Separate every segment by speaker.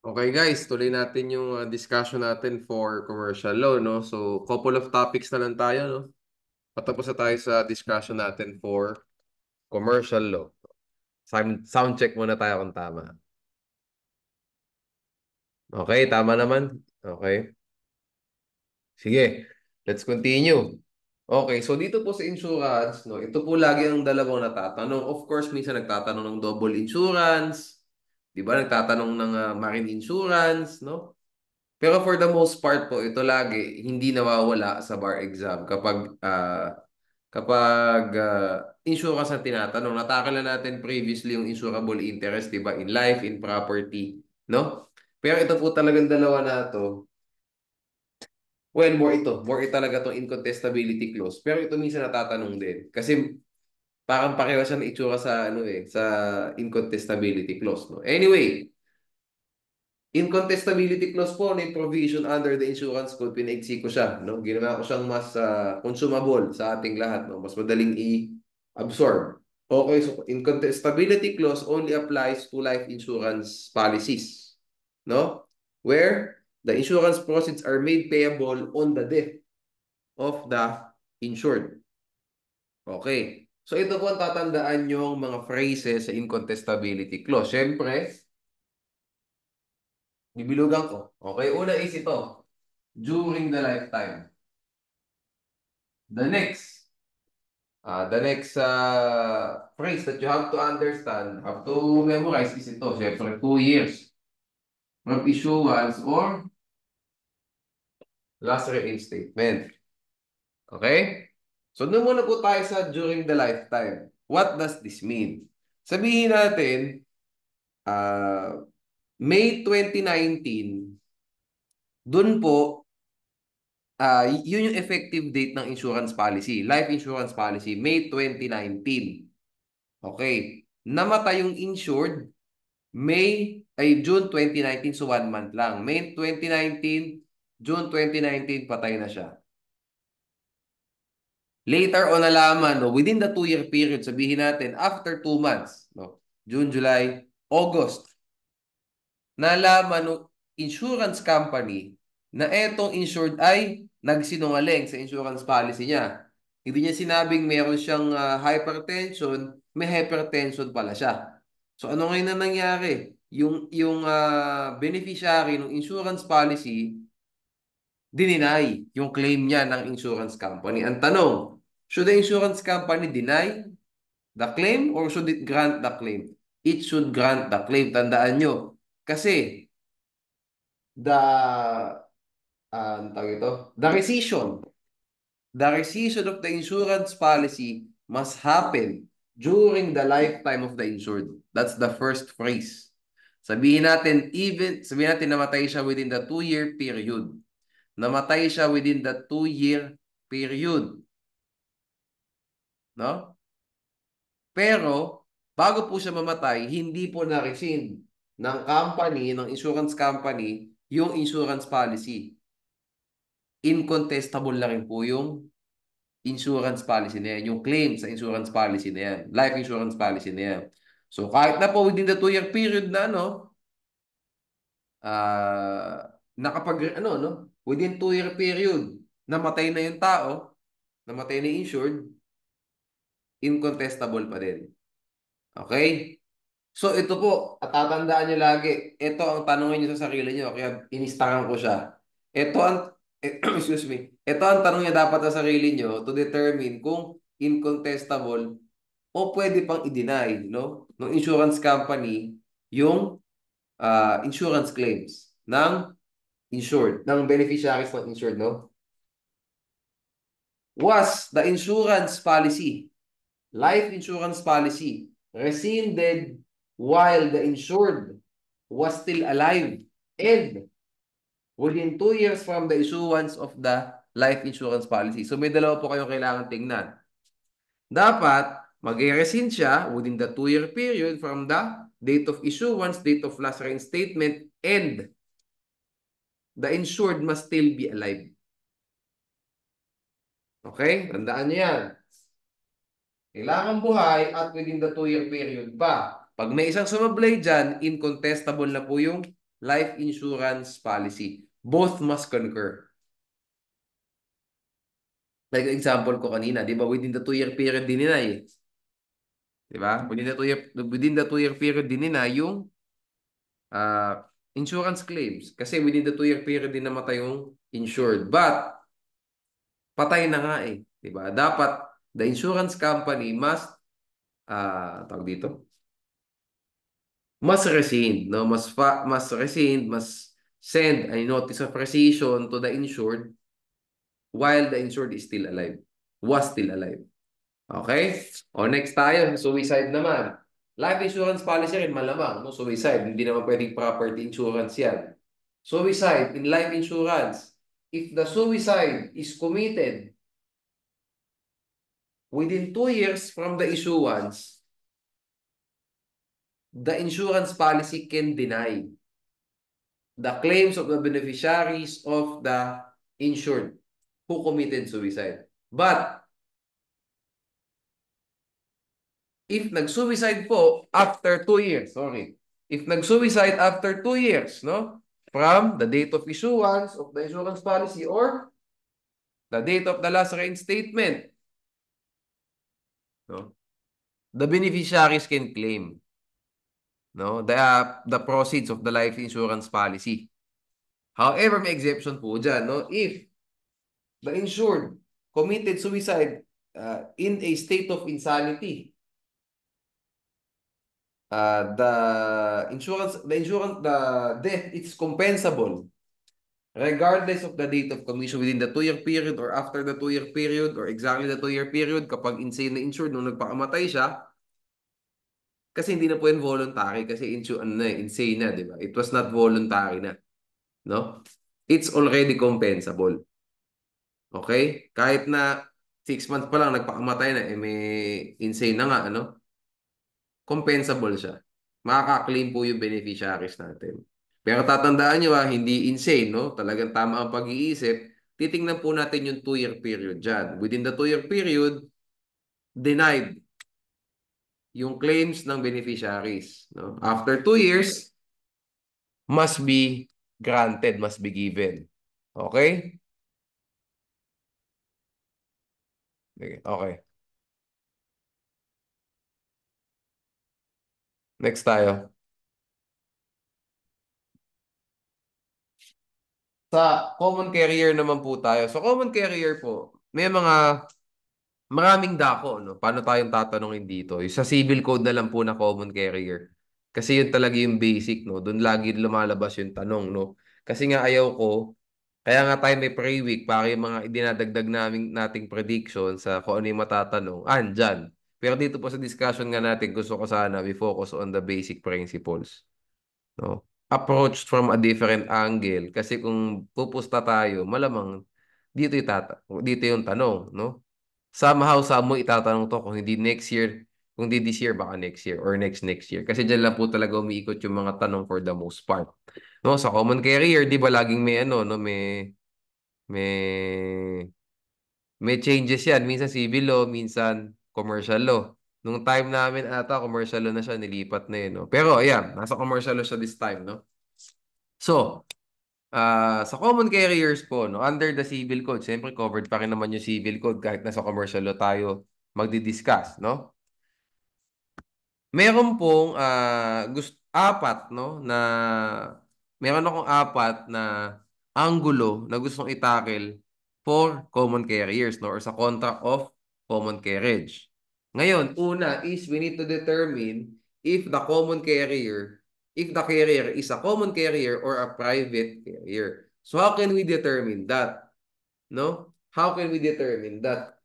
Speaker 1: Okay guys, tuloy natin yung discussion natin for commercial law, no? So, couple of topics na lang tayo, no? Patapos na tayo sa discussion natin for commercial law. Sound check muna tayo kung tama. Okay, tama naman. Okay. Sige, let's continue. Okay, so dito po sa insurance, no, ito po lagi ang dalawang natatanong. Of course, minsan nagtatanong ng double insurance, 'di ba? Nagtatanong ng marine insurance, no? Pero for the most part po, ito lagi hindi nawawala sa bar exam kapag insurance ang tinatanong. Natakal na natin previously yung insurable interest, 'di ba? In life, in property, no? Pero ito po talagang dalawa na to. Well, more ito talaga tong incontestability clause. Pero ito minsan natatanong din kasi parang pareho siya ng itsura sa sa incontestability clause, no? Anyway, incontestability clause po na yung provision under the insurance code, pinaigsi ko siya, no? Ginawa ko siyang mas consumable sa ating lahat, no? Mas madaling i-absorb. Okay, so incontestability clause only applies to life insurance policies, no? Where the insurance proceeds are made payable on the death of the insured. Okay. So ito po ang tatandaan yung mga phrases sa incontestability clause. Siyempre, bibilugan ko. Okay, una is ito. During the lifetime. The next phrase that you have to understand, have to memorize is ito. Siyempre, 2 years from issuance or last reinstatement. Okay? So, doon muna po tayo sa during the lifetime. What does this mean? Sabihin natin, uh, May 2019, doon po, yun yung effective date ng insurance policy. Life insurance policy, May 2019. Okay. Namatay yung insured, June 2019, so 1 month lang. May 2019, June 2019, patay na siya. Later on nalaman, no, within the 2-year period, sabihin natin, after 2 months, no, June, July, August, nalaman ng insurance company na etong insured ay nagsinungaling sa insurance policy niya. Hindi niya sinabing meron siyang hypertension, may hypertension pala siya. So ano ngayon na nangyari? Yung beneficiary ng insurance policy, dininay yung claim niya ng insurance company. Ang tanong, should the insurance company deny the claim or should it grant the claim? It should grant the claim. Tandaan nyo. Kasi ang tawag ito, the rescission of the insurance policy must happen during the lifetime of the insured. That's the first phrase. Sabihin natin namatay siya within the 2-year period. Namatay siya within the 2-year period. No? Pero, bago po siya mamatay, hindi po na-rescind ng company, ng insurance company, yung insurance policy. Incontestable na rin po yung insurance policy na yan, yung claim sa insurance policy na yan, life insurance policy na yan. So, kahit na po within the 2-year period na, within 2-year period, namatay na yung tao, namatay na yung insured, incontestable pa din. Okay? So ito po, at tatandaan nyo lagi, ito ang tanongin nyo sa sarili nyo, kaya inistangan ko siya. Ito ang, excuse me, ito ang tanong niya dapat sa sarili nyo to determine kung incontestable o pwede pang i-deny, no? Ng insurance company yung insurance claims ng insured, ng beneficiaries ng insured, no? Was the insurance policy, life insurance policy, rescinded while the insured was still alive and within 2 years from the issuance of the life insurance policy. So may dalawa po kayong kailangan tingnan. Dapat mag-rescind siya within the 2-year period from the date of issuance, date of last reinstatement, and the insured must still be alive. Okay? Tandaan niyo yan. Kailangan buhay at within the 2-year period pa. Pag may isang sumablay dyan, incontestable na po yung life insurance policy. Both must concur. Like example ko kanina, di ba, within the 2-year period din nila eh. Di ba? Within the 2-year period din nila yung insurance claims. Kasi within the 2-year period din namatay yung insured. But, patay na nga eh. Di ba? Dapat, the insurance company must, tawag dito, must rescind, no? Must rescind, must send a notice of rescission to the insured while the insured is still alive. Was still alive. Okay? O next tayo, suicide naman. Life insurance policy rin malamang, no? Suicide, hindi naman pwedeng property insurance yan. Suicide in life insurance. If the suicide is committed within 2 years from the issuance, the insurance policy can deny the claims of the beneficiaries of the insured who committed suicide. But if nag-suicide po after 2 years, if nag-suicide after 2 years, no? From the date of issuance of the insurance policy or the date of the last reinstatement, no? The beneficiaries can claim, no? The proceeds of the life insurance policy. However, may exception po dyan, no? If the insured committed suicide in a state of insanity, the death is compensable regardless of the date of commission within the 2-year period or after the 2-year period or exactly the 2-year period kapag insane na insured nung nagpakamatay siya kasi hindi na po yan voluntary kasi insane na, di ba? It was not voluntary na, no? It's already compensable. Okay? Kahit na 6 months pa lang nagpakamatay na, may insane na nga, ano? Compensable siya. Makaka-claim po yung beneficiaries natin. Pero tatandaan nyo hindi insane, no? Talagang tama ang pag-iisip. Titingnan po natin yung 2-year period dyan. Within the 2-year period, denied yung claims ng beneficiaries. No? After 2 years, must be granted, must be given. Okay? Okay. Next tayo. Sa common carrier naman po tayo. Sa common carrier po, may maraming dako, no? Paano tayong tatanungin dito? Yung sa civil code na lang po na common carrier. Kasi yun talaga yung basic, no? Doon lagi lumalabas yung tanong, no? Kasi nga ayaw ko, kaya nga tayo may pre-week para yung mga idinadagdag nating prediction sa kung ano yung matatanong. Andyan. Pero dito po sa discussion nga natin, gusto ko sana we focus on the basic principles. No? Approached from a different angle. Kasi kung pupusta tayo, malamang dito yung tanong, no? Somehow, mo itatanong to kung hindi next year, kung hindi this year, baka next year or next year. Kasi dyan lang po talaga umiikot yung mga tanong for the most part. No, sa common carrier, di ba laging may ano, no, may may changes yan. Minsan civil law, minsan commercial law. Nung time namin ata, commercial law na siya, nilipat na yun, no? Pero ayan, nasa commercial law siya this time, no? So, sa common carriers po, no, under the civil code, siyempre covered pa rin naman yung civil code kahit nasa commercial law tayo magdi-discuss, no? Meron pong apat, no, na meron akong apat na angulo na gustong itackle for common carriers, no, or sa contract of common carriage. Ngayon, una is we need to determine if the carrier is a common carrier or a private carrier. So how can we determine that? No? How can we determine that?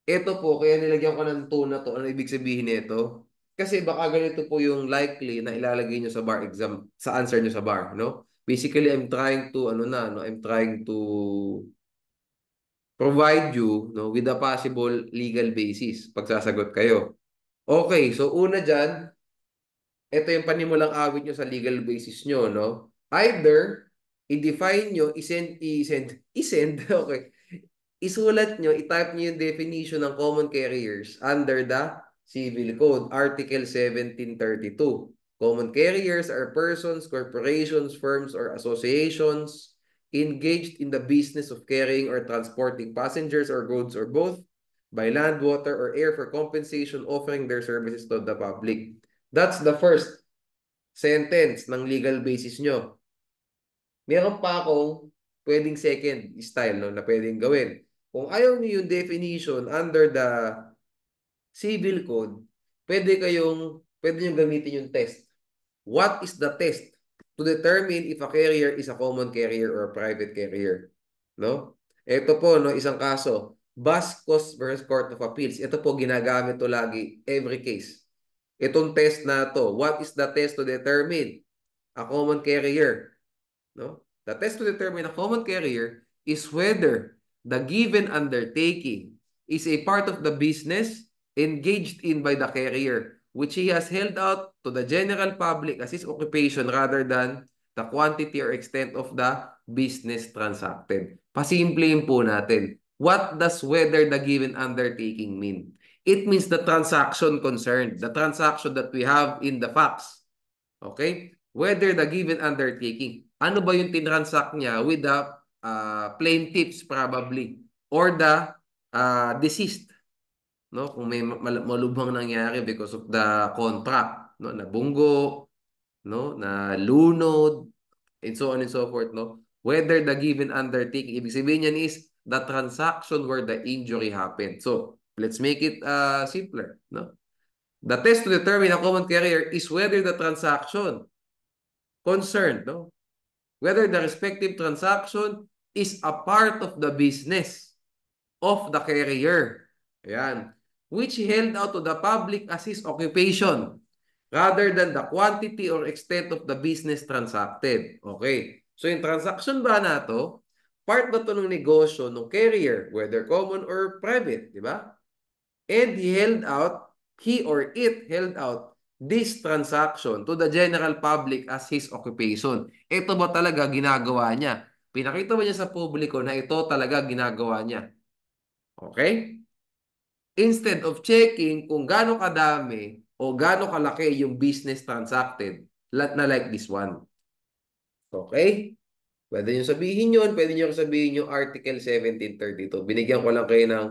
Speaker 1: Ito po, kaya nilagyan ko ng to na to. Ano ibig sabihin nito? Kasi baka ganito po yung likely na ilalagay nyo sa bar exam, sa answer nyo sa bar, no? Basically, I'm trying to, I'm trying to provide you, no, with a possible legal basis pagsasagot kayo. Okay, so una dyan, ito yung panimulang awit nyo sa legal basis nyo, no? Either, i-define nyo, isend, okay. Isulat nyo, i-type nyo yung definition ng common carriers under the Civil Code, Article 1732. Common carriers are persons, corporations, firms, or associations engaged in the business of carrying or transporting passengers or goods or both by land, water, or air for compensation, offering their services to the public. That's the first sentence ng legal basis nyo. Meron pa akong pwedeng second style, no, na pwedeng gawin. Kung ayaw niyo yung definition under the civil code, pwede nyo gamitin yung test. What is the test to determine if a carrier is a common carrier or a private carrier? No? Ito po, no, isang kaso. Bascos versus Court of Appeals. Ito po, ginagamit to lagi, every case. Itong test na to, what is the test to determine a common carrier? No? The test to determine a common carrier is whether the given undertaking is a part of the business engaged in by the carrier, which he has held out to the general public as his occupation rather than the quantity or extent of the business transacted. Pasimplihin po natin. What does whether the given undertaking mean? It means the transaction concerned, the transaction that we have in the facts. Okay? Whether the given undertaking, ano ba yung tinransact niya with the plaintiffs probably or the deceased, no? Kung may malubhang nangyari because of the contract, no, na bunggo, no, na lunod, and so on and so forth, no? Whether the given undertaking, ibig sabihin niyan is the transaction where the injury happened. So, let's make it simpler, no? The test to determine a common carrier is whether the transaction concerned, no? Whether the respective transaction is a part of the business of the carrier. Ayan. Which he held out to the public as his occupation rather than the quantity or extent of the business transacted. Okay. So yung transaction ba na to, part ba to ng negosyo ng carrier, whether common or private, di ba? And he or it held out this transaction to the general public as his occupation. Ito ba talaga ginagawa niya? Pinakita ba niya sa publiko na ito talaga ginagawa niya? Okay? Instead of checking kung gaano kadami o gaano kalaki yung business transacted, na like this one. Okay? Pwede nyo sabihin yun, pwede nyo sabihin yung Article 1732. Binigyan ko lang kayo ng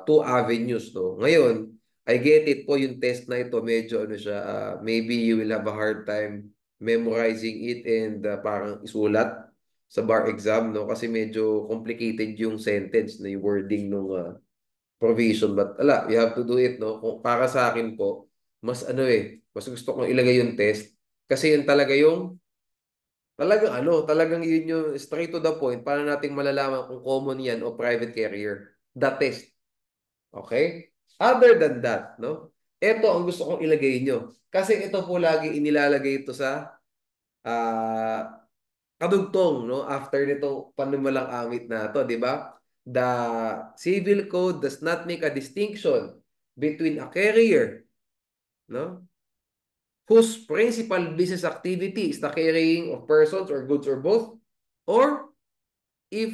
Speaker 1: two avenues. No? Ngayon, I get it po yung test na ito. Medyo ano siya, maybe you will have a hard time memorizing it and parang isulat sa bar exam. No? Kasi medyo complicated yung sentence na yung wording ng provision. But ala, you have to do it. No? Kung para sa akin po, mas ano mas gusto kong ilagay yung test. Kasi yun talaga yung talagang yun yung straight to the point para nating malalaman kung common yan o private carrier. The test. Okay? Other than that, no? Ito ang gusto kong ilagay nyo. Kasi ito po lagi inilalagay ito sa uh, kadugtong, no? After nito panumalang amit na to, di ba? The civil code does not make a distinction between a carrier, no? Whose principal business activity is the carrying of persons or goods or both, or if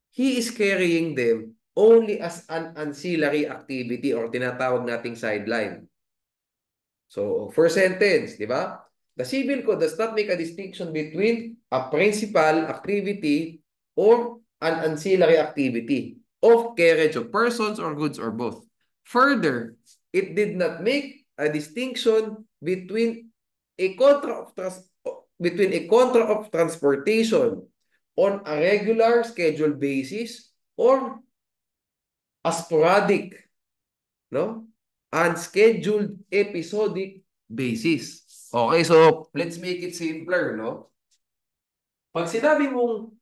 Speaker 1: he is carrying them only as an ancillary activity or tinatawag nating sideline. So, first sentence, di ba? The civil code does not make a distinction between a principal activity or an ancillary activity of carriage of persons or goods or both. Further, it did not make a distinction between a contract of transportation on a regular scheduled basis or a sporadic, no? Unscheduled episodic basis. Okay, so let's make it simpler, no? Pag sinabi mong,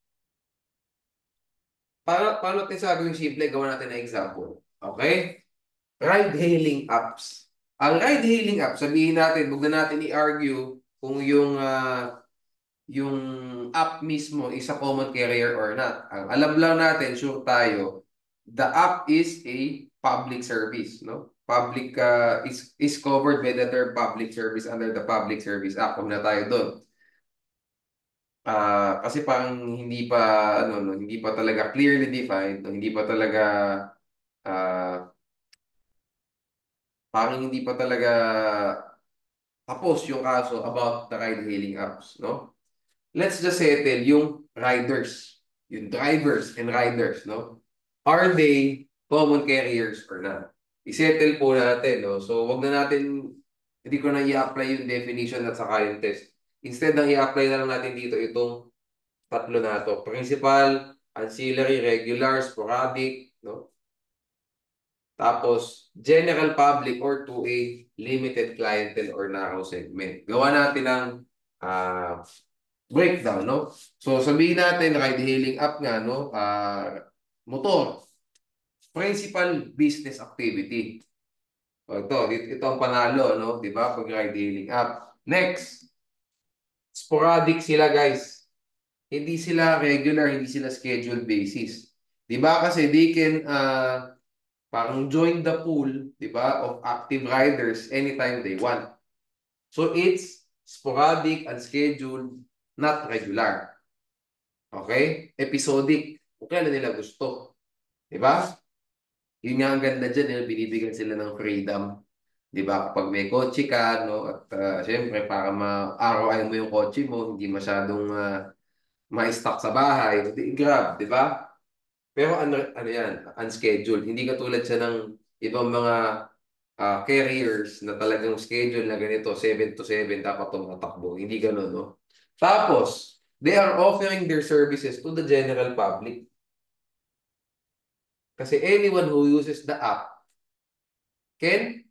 Speaker 1: paano natin sabi yung simple, gawa natin na example. Okay? Ride-hailing apps. Ang ride-hailing app, sabihin natin, huwag na natin i-argue kung yung app mismo is a common carrier or not. Ang alam lang natin, sure tayo, the app is a public service, no? Public is covered by the term public service under the Public Service Act. Huwag na tayo doon. Kasi parang hindi pa talaga clearly defined, no? Hindi pa talaga uh, parang hindi pa talaga Tapos yung kaso about the ride-hailing apps, no? Let's just settle yung riders, yung drivers and riders, no? Are they common carriers or not? I-settle po natin, no? So, wag na natin, hindi ko na i-apply yung definition at saka yung test. Instead na i-apply na lang natin dito itong tatlo na to. Principal, ancillary, regular, sporadic, no? Tapos, general public or to a limited clientele or narrow segment. Gawa natin ng ah, breakdown, no? So, sabihin natin, ride-hailing app nga, no? Motor, principal business activity. O, ito ang panalo, no? Di ba? Pag ride-hailing app. Next, sporadic sila, guys. Hindi sila regular, hindi sila scheduled basis. Di ba? Kasi they can parang join the pool, di ba, of active riders anytime they want. So it's sporadic, unscheduled, not regular. Okay? Episodic. Kung kailan nila gusto. Di ba? Yun nga ang ganda dyan, binibigyan sila ng freedom. Di ba? Kapag may kotse ka, no? At syempre, para ma-araw-ay mo yung kotse mo, hindi masyadong ma-stock sa bahay, grab, di ba? Pero ano yan, unscheduled. Hindi katulad siya ng ibang mga carriers na talagang schedule na ganito, 7 to 7 dapat tumatakbo. Hindi ganun, no? Tapos, they are offering their services to the general public. Kasi anyone who uses the app can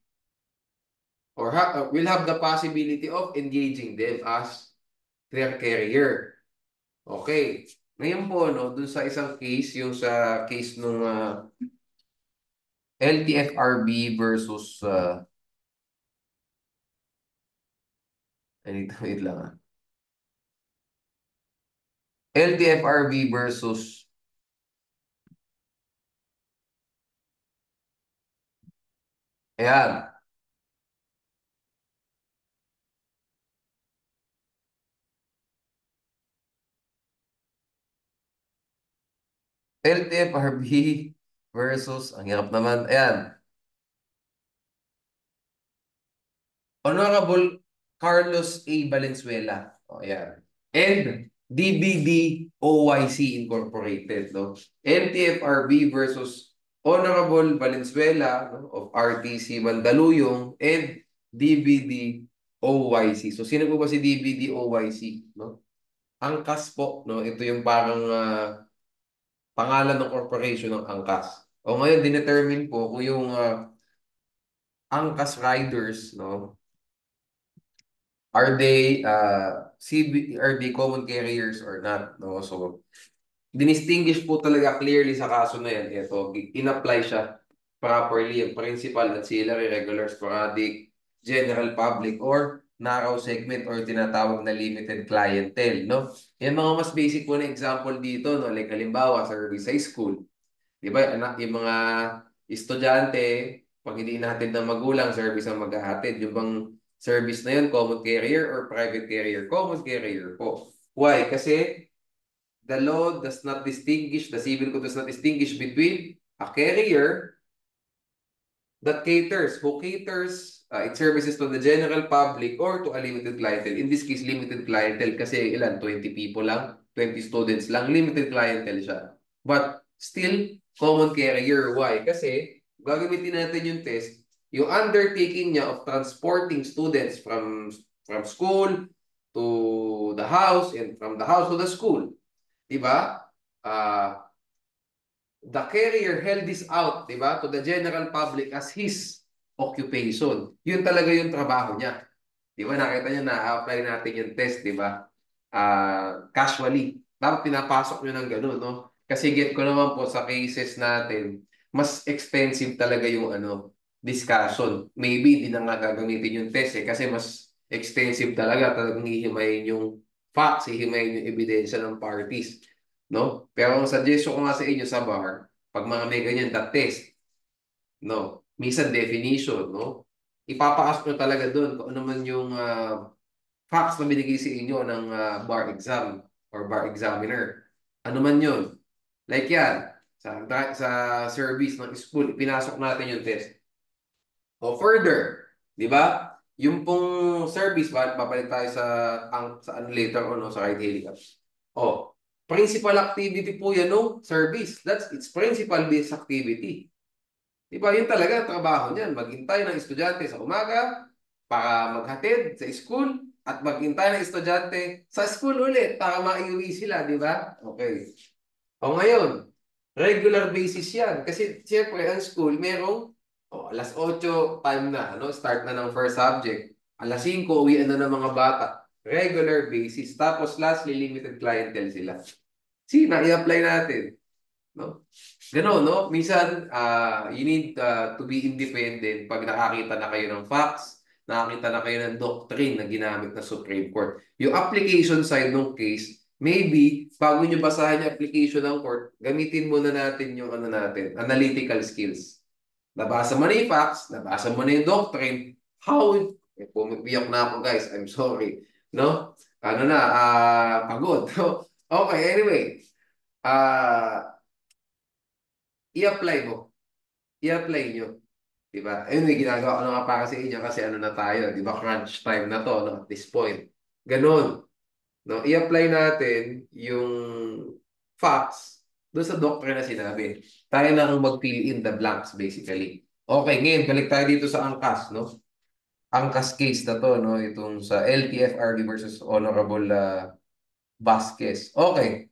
Speaker 1: or will have the possibility of engaging them as their carrier. Okay. Ngayon po, no, dun sa isang case, yung sa case nung LTFRB versus wait lang LTFRB versus ayan, LTFRB versus ang hirap naman, ayan, Honorable Carlos A. Valenzuela. O, ayan. And DBD OYC Incorporated, no? LTFRB versus Honorable Valenzuela, no, of RTC Mandaluyong and DBD OYC. So, sino po ba si DBD OYC, no? Angkas po, no? Ito yung parang pangalan ng corporation ng Angkas. O ngayon, dinetermine po kung yung Angkas Riders, no? Are they common carriers or not, no? So, dinistinguish po talaga clearly sa kaso na yan. Ito, in-apply siya properly yung principal, ancillary, regular, sporadic, general public, or narrow segment or tinatawag na limited clientele, no? Yan mga mas basic po na example dito, no? Like halimbawa, service high school. Di ba, anak, yung mga estudyante, pag hindi natin ng magulang, service ang maghahatid. Yung bang service na yun, common carrier or private carrier? Common carrier po. Why? Kasi the law does not distinguish, the civil code does not distinguish between a carrier who caters its services to the general public or to a limited clientele. In this case, limited clientele kasi ilan? 20 people lang, 20 students lang, limited clientele siya. But still, common carrier. Why? Kasi gagamitin natin yung test, yung undertaking niya of transporting students from school to the house and from the house to the school. Diba? The carrier held this out, di ba, to the general public as his occupation. Yun talaga yung trabaho niya. Di ba, nakita niyo na-apply natin yung test, di ba? Casually. Dapat pinapasok nyo ng ganun, no? Kasi get ko naman po sa cases natin, mas expensive talaga yung discussion. Maybe hindi na nga gagamitin yung test kasi mas extensive talaga. Talagang hihimayin yung facts, hihimayin yung ebidensya ng parties. No? Pero ang suggestion ko nga sa inyo sa bar, pag mga may ganyan, that test, no? Minsan definition, no? Ipapaask nyo talaga doon kung ano man yung facts na binigay sa inyo ng bar exam or bar examiner. Ano man yun. Like yan, sa service ng school, pinasok natin yung test. O further, di ba? Yung pong service, babalik tayo sa ano later on, no, sa ride hailing apps. Oh, principal activity po yan, no? Service. That's its principal-based activity. Diba, yun talaga ang trabaho niyan. Maghintay ng estudyante sa umaga para maghatid sa school at maghintay ng estudyante sa school ulit para maiuwi sila, di ba? Okay. O ngayon, regular basis yan. Kasi siyempre, ang school, merong alas 8, time na, ano? Start na ng first subject. Alas 5, uwian na ng mga bata. Regular basis. Tapos lastly, limited clientele sila. Sige na, i-apply natin. No? Gano'n, no? Minsan, you need to be independent pag nakakita na kayo ng facts, nakakita na kayo ng doctrine na ginamit na Supreme Court. Yung application side ng case, maybe, bago nyo basahin yung application ng court, gamitin muna natin yung ano natin, analytical skills. Nabasa mo na yung facts, nabasa mo na yung doctrine, how, pumipiyak na ako guys, I'm sorry. No? Ano na, pagod. Okay, anyway. I-apply mo. I-apply nyo. Diba? Ayun, may ginagawa ko na nga para sa inyo kasi ano na tayo, di ba? Crunch time na to, no? At this point. Ganon. No? I-apply natin yung facts doon sa doctrine na sinabi. Tayo na ang mag-fill in the blanks, basically. Okay, ngayon, balik tayo dito sa angkas, no? Angkas case na to, no? Itong sa LTFRB versus Honorable Vasquez. Okay.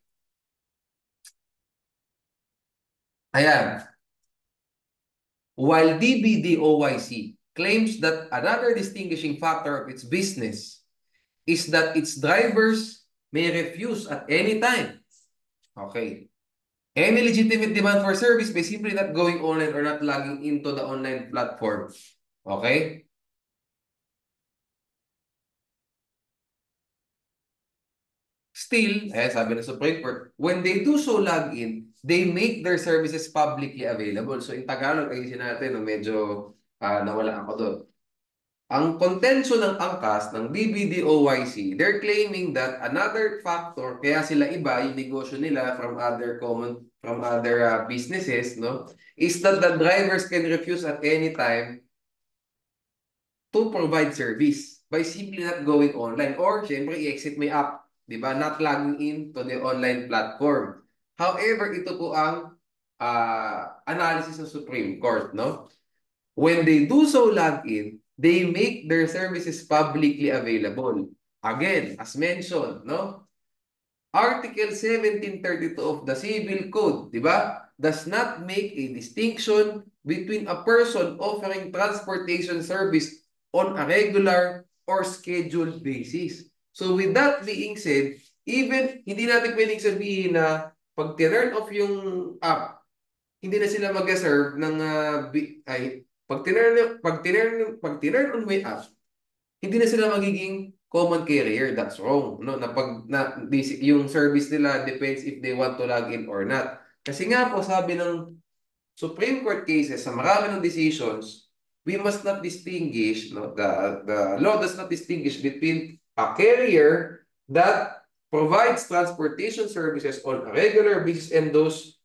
Speaker 1: Ayan. While DBDOYC claims that another distinguishing factor of its business is that its drivers may refuse at any time. Okay. Any legitimate demand for service by simply not going online or not logging into the online platform. Okay? Still, sabi ng Supreme Court, when they do so log in, they make their services publicly available. So in Tagalog, ayusin natin, no, medyo nawala ako doon. Ang contention ng angkas ng BBDOYC, they're claiming that another factor, kaya sila iba yung negosyo nila from other businesses, no, is that the drivers can refuse at any time to provide service by simply not going online or syempre i-exit may app, di ba? Not logging in to the online platform. However, ito po ang analysis ng Supreme Court, no? When they do so log in, they make their services publicly available. Again, as mentioned, no? Article 1732 of the Civil Code, di ba? Does not make a distinction between a person offering transportation service on a regular or scheduled basis. So with that being said, even hindi natin pwedeng sabihin na pag turn off yung app, hindi na sila mag-serve ng pag tinurn on my app, hindi na sila magiging common carrier. That's wrong. No? Yung service nila depends if they want to log in or not. Kasi nga po, sabi ng Supreme Court cases, sa marami ng decisions, we must not distinguish, no? The law does not distinguish between a carrier that provides transportation services on a regular basis and those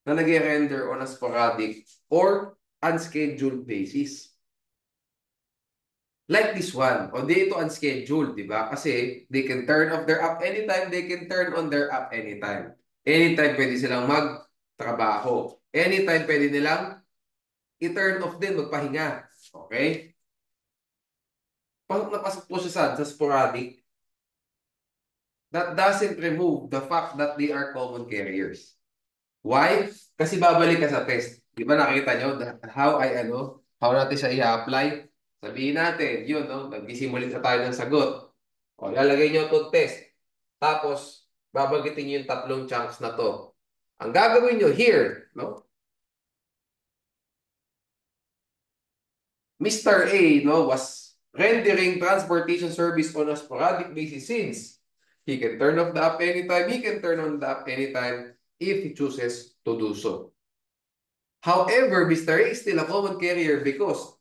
Speaker 1: na nag-render on a sporadic or unscheduled basis. Like this one, o dito unscheduled, di ba? Kasi they can turn off their app anytime, they can turn on their app anytime. Anytime pwede silang magtrabaho. Anytime pwede nilang i-turn off din, magpahinga. Okay? Pag napasok po siya sa sporadic, that doesn't remove the fact that they are common carriers. Why? Kasi babalik ka sa test. Di ba nakita nyo how natin siya i-apply? Sabihin natin, yun, no? Nagsisimulin na tayo ng sagot. O, lalagay nyo itong test. Tapos, babagitin nyo yung tatlong chunks na to. Ang gagawin nyo here, no? Mr. A, no, was rendering transportation service on a sporadic basis since he can turn off the app anytime, he can turn on the app anytime if he chooses to do so. However, Mr. A is still a common carrier because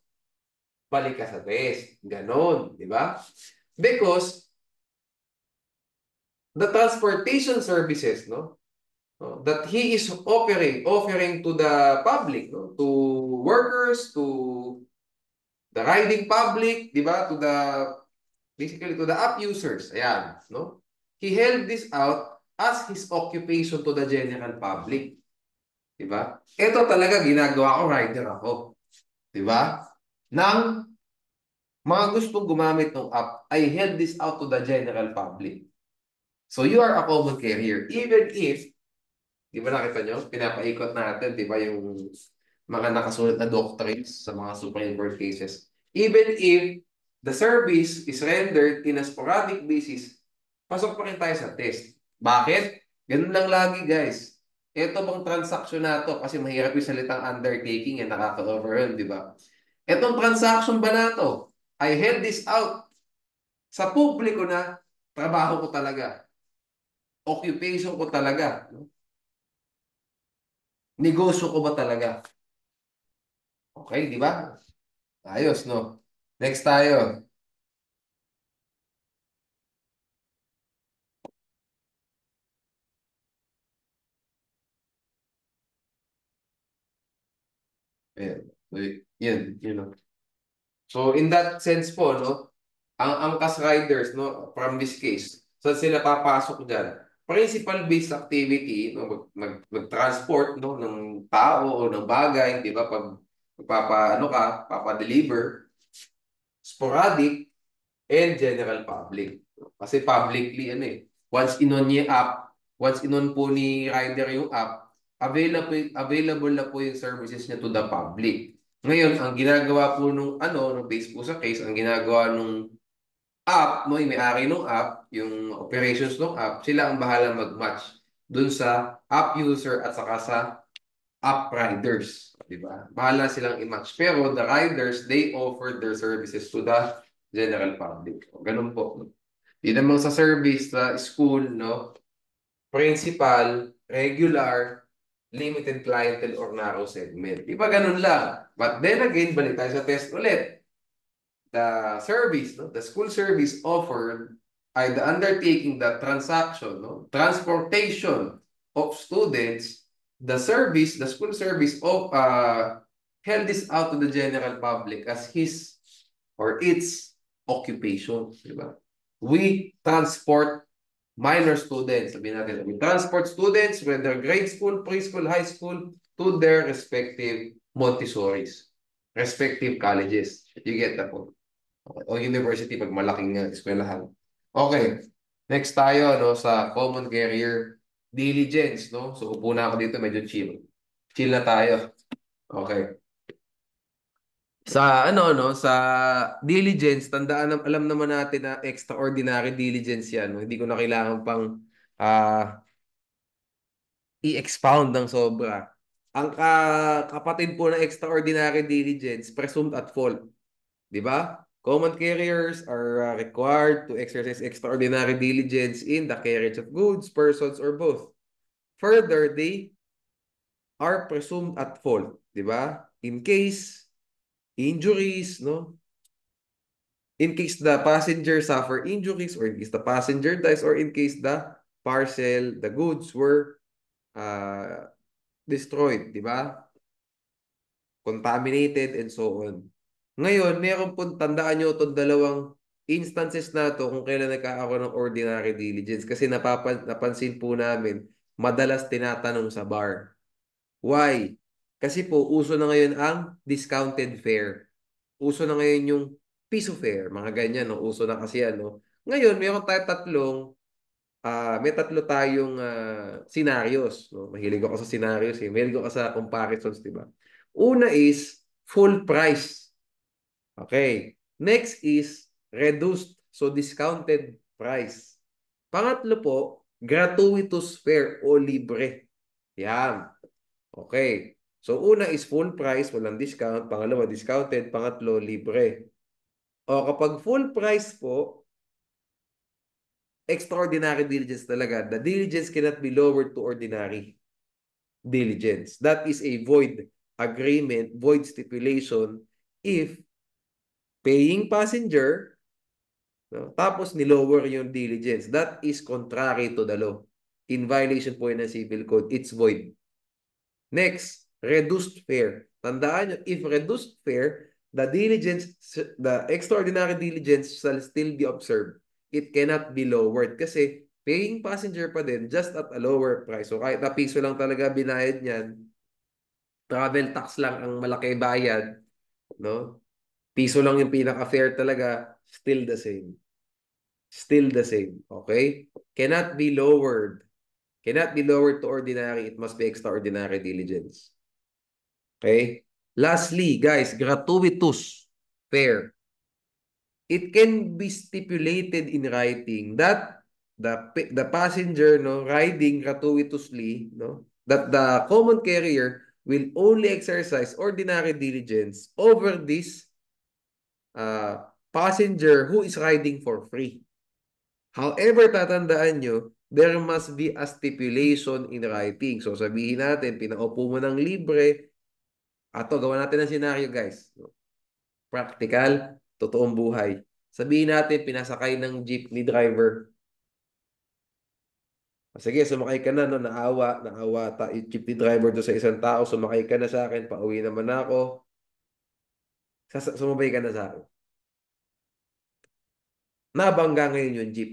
Speaker 1: balik ka sa test. Ganon, di ba? Because the transportation services, no, that he is offering to the public, no, to workers, to The riding public, di ba, basically to the app users. Ayan, no? He held this out as his occupation to the general public. Di ba? Ito talaga ginagawa ko, rider ako. Di ba? Nang mga gustong gumamit ng app, I held this out to the general public. So you are a common carrier. Even if, di ba nakita nyo, pinapaikot natin, di ba, yung mga nakasulat na doctrines sa mga Supreme Court cases. Even if the service is rendered in a sporadic basis, pasok pa rin tayo sa test. Bakit? Ganun lang lagi, guys. Ito bang transaction na to? Kasi mahirap yung salitang undertaking, yan nakaka-overwhelm, di ba? Itong transaction ba na to? I held this out sa publiko na trabaho ko talaga. Occupation ko talaga. No? Negosyo ko ba talaga? Okay, di ba? Ayos, no? Next tayo. Ayan. Yun, yun, no? So, in that sense po, no? Ang cash riders, no? From this case, saan sila papasok dyan? Principal-based activity, no? Mag-transport, no? Ng tao o ng bagay, di ba? Pag ano ka, papa-deliver, sporadic, and general public. Kasi publicly, ano eh, once inon niya app, once inon po ni rider yung app, available na po yung services niya to the public. Ngayon, ang ginagawa po nung ano, nung base po sa case, ang ginagawa nung app, no, yung may-ari nung app, yung operations nung app, sila ang bahala mag-match dun sa app user at saka sa app riders, di ba? Bahala silang i-match. Pero the riders, they offer their services to the general public. O, ganun po. Di naman sa service, sa school, no? Principal, regular, limited clientele or narrow segment. Di ba ganun lang? But then again, balik tayo sa test ulit. The service, no? The school service offered ay the undertaking the transaction, no? Transportation of students, the school service of held this out to the general public as his or its occupation, di ba? We transport minor students, sabihin natin, we transport students, whether grade school, preschool, high school, to their respective Montessori's, respective colleges. You get the point? Okay. O university pag malaking eskwelahan. Okay. Next tayo no sa common carrier diligence, no? So upo na ako dito, medyo chill. Chill na tayo. Okay. Sa ano no, sa diligence, alam naman natin na extraordinary diligence 'yan, no? Hindi ko na kailangan pang i-expound ng sobra. Ang kapatid po ng extraordinary diligence, presumed at fault. Di ba? Common carriers are required to exercise extraordinary diligence in the carriage of goods, persons, or both. Further, they are presumed at fault. Di ba? In case injuries, no? In case the passenger suffer injuries, or in case the passenger dies, or in case the parcel, the goods were destroyed, di ba? Contaminated and so on. Ngayon, meron po, tandaan nyo itong dalawang instances na to kung kailan nagkakaroon ng ordinary diligence kasi napansin po namin, madalas tinatanong sa bar. Why? Kasi po, uso na ngayon ang discounted fare. Uso na ngayon yung piso fare, mga ganyan, no? Uso na kasi yan, no? Ngayon, meron tayo may tatlo tayong scenarios. No? Mahilig ako sa scenarios. Eh. Mahilig ako sa comparisons, di ba? Una is full price. Okay. Next is reduced. So, discounted price. Pangatlo po, gratuitous fare o libre. Yan. Okay. So, una is full price, walang discount. Pangalawa, discounted. Pangatlo, libre. O kapag full price po, extraordinary diligence talaga. The diligence cannot be lowered to ordinary diligence. That is a void agreement, void stipulation if paying passenger, no, tapos nilower yung diligence. That is contrary to the law. In violation po ng civil code, it's void. Next, reduced fare. Tandaan nyo, if reduced fare, the extraordinary diligence shall still be observed. It cannot be lowered kasi paying passenger pa din just at a lower price. So kahit na piso lang talaga binayad niyan, travel tax lang ang malaki bayad, no? Piso lang yung pinaka-fair talaga, still the same. Still the same, okay? Cannot be lowered. Cannot be lowered to ordinary. It must be extraordinary diligence. Okay? Lastly, guys, gratuitous fare. It can be stipulated in writing that the passenger no riding gratuitously no that the common carrier will only exercise ordinary diligence over this passenger who is riding for free. However, tatandaan nyo, there must be a stipulation in writing. So sabihin natin, pinaupo mo ng libre. Ato, gawa natin ng senaryo, guys. Practical, totoong buhay. Sabihin natin, pinasakay ng jeepney driver. Sige, sumakay ka na, no? Naawa, yung jeepney driver do sa isang tao, sumakay ka na sa akin, pauwi naman ako. Sumabay ka na sa akin. Nabangga ngayon yung jeep.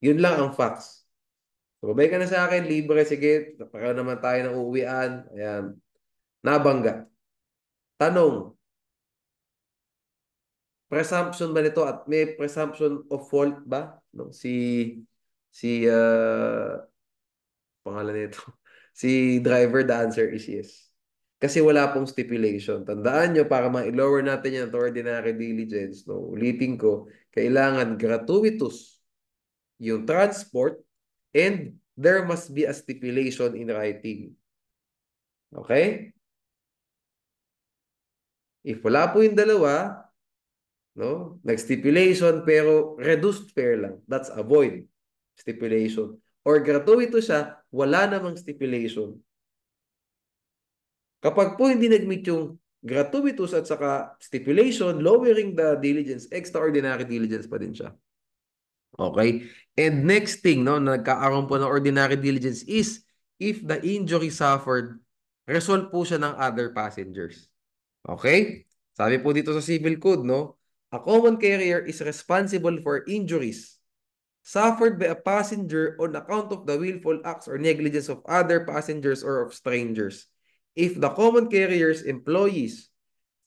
Speaker 1: Yun lang ang facts. Sumabay ka na sa akin, libre, sige, napaka naman tayo ng uuwian. Ayan, nabangga. Tanong, presumption ba nito at may presumption of fault ba? No? Si pangalan nito. Si driver, the answer is yes. Kasi wala pong stipulation. Tandaan nyo, para ma-lower natin yan to ordinary diligence, no? Ulitin ko, kailangan gratuitous yung transport and there must be a stipulation in writing. Okay? If wala po yung dalawa, no? Nag-stipulation pero reduced fare lang. That's avoid stipulation. Or gratuito siya, wala namang stipulation. Kapag po hindi nag-meet yung gratuitous at saka stipulation, lowering the diligence, extraordinary diligence pa din siya. Okay? And next thing, no, nagkaaroon po ng ordinary diligence is if the injury suffered, result po siya ng other passengers. Okay? Sabi po dito sa Civil Code, no, a common carrier is responsible for injuries suffered by a passenger on account of the willful acts or negligence of other passengers or of strangers. If the common carrier's employees,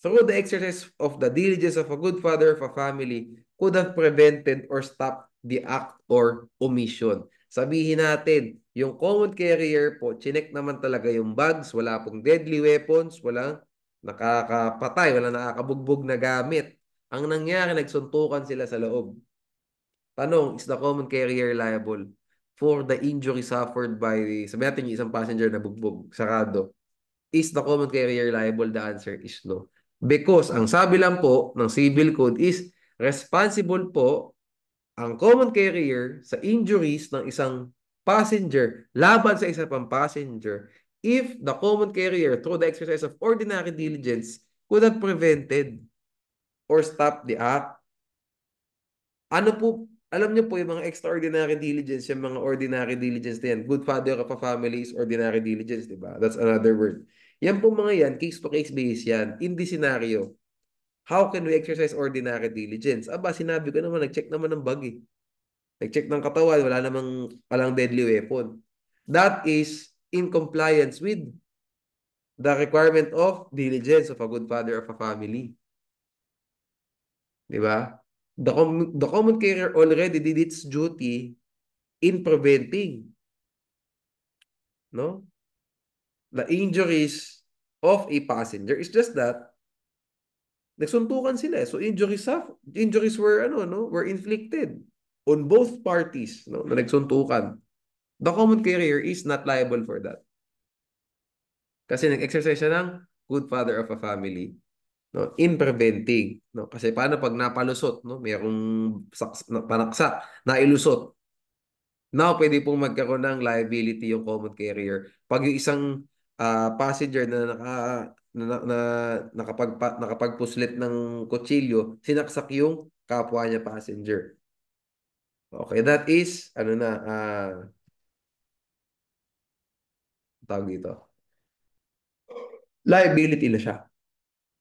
Speaker 1: through the exercise of the diligence of a good father of a family, could have prevented or stopped the act or omission. Sabihin natin, yung common carrier po, chinek naman talaga yung bags, wala pong deadly weapons, walang nakakapatay, walang nakakabugbog na gamit. Ang nangyari, nagsuntukan sila sa loob. Tanong, is the common carrier liable for the injury suffered by, sabi natin yung isang passenger na bugbog, sarado? Is the common carrier liable? The answer is no. Because ang sabi lang po ng Civil Code is responsible po ang common carrier sa injuries ng isang passenger laban sa isa pang passenger if the common carrier through the exercise of ordinary diligence could have prevented or stopped the act. Ano po, alam niyo po yung mga extraordinary diligence, yung mga ordinary diligence na yan. Good father of a family is ordinary diligence, di ba? That's another word. Yan po mga yan, case-to-case basis yan. In this scenario, how can we exercise ordinary diligence? Aba, sinabi ko naman, nag-check naman ng bag eh. Nag-check ng katawan, walang deadly weapon. That is in compliance with the requirement of diligence of a good father of a family. Di ba? The common carrier already did its duty in preventing, no, the injuries of a passenger. It's just that nagsuntukan sila. So injuries were were inflicted on both parties, no, na nagsuntukan. The common carrier is not liable for that. Kasi nag-exercise siya ng good father of a family, no, in preventing, no. Kasi paano pag napalusot, no, mayroong panaksak, nailusot. Now, pwede pong magkaroon ng liability yung common carrier. Pag yung isang passenger na nakapagpuslit ng kutsilyo, sinaksak yung kapwa niya passenger. Okay, that is, tawag dito, liability na siya.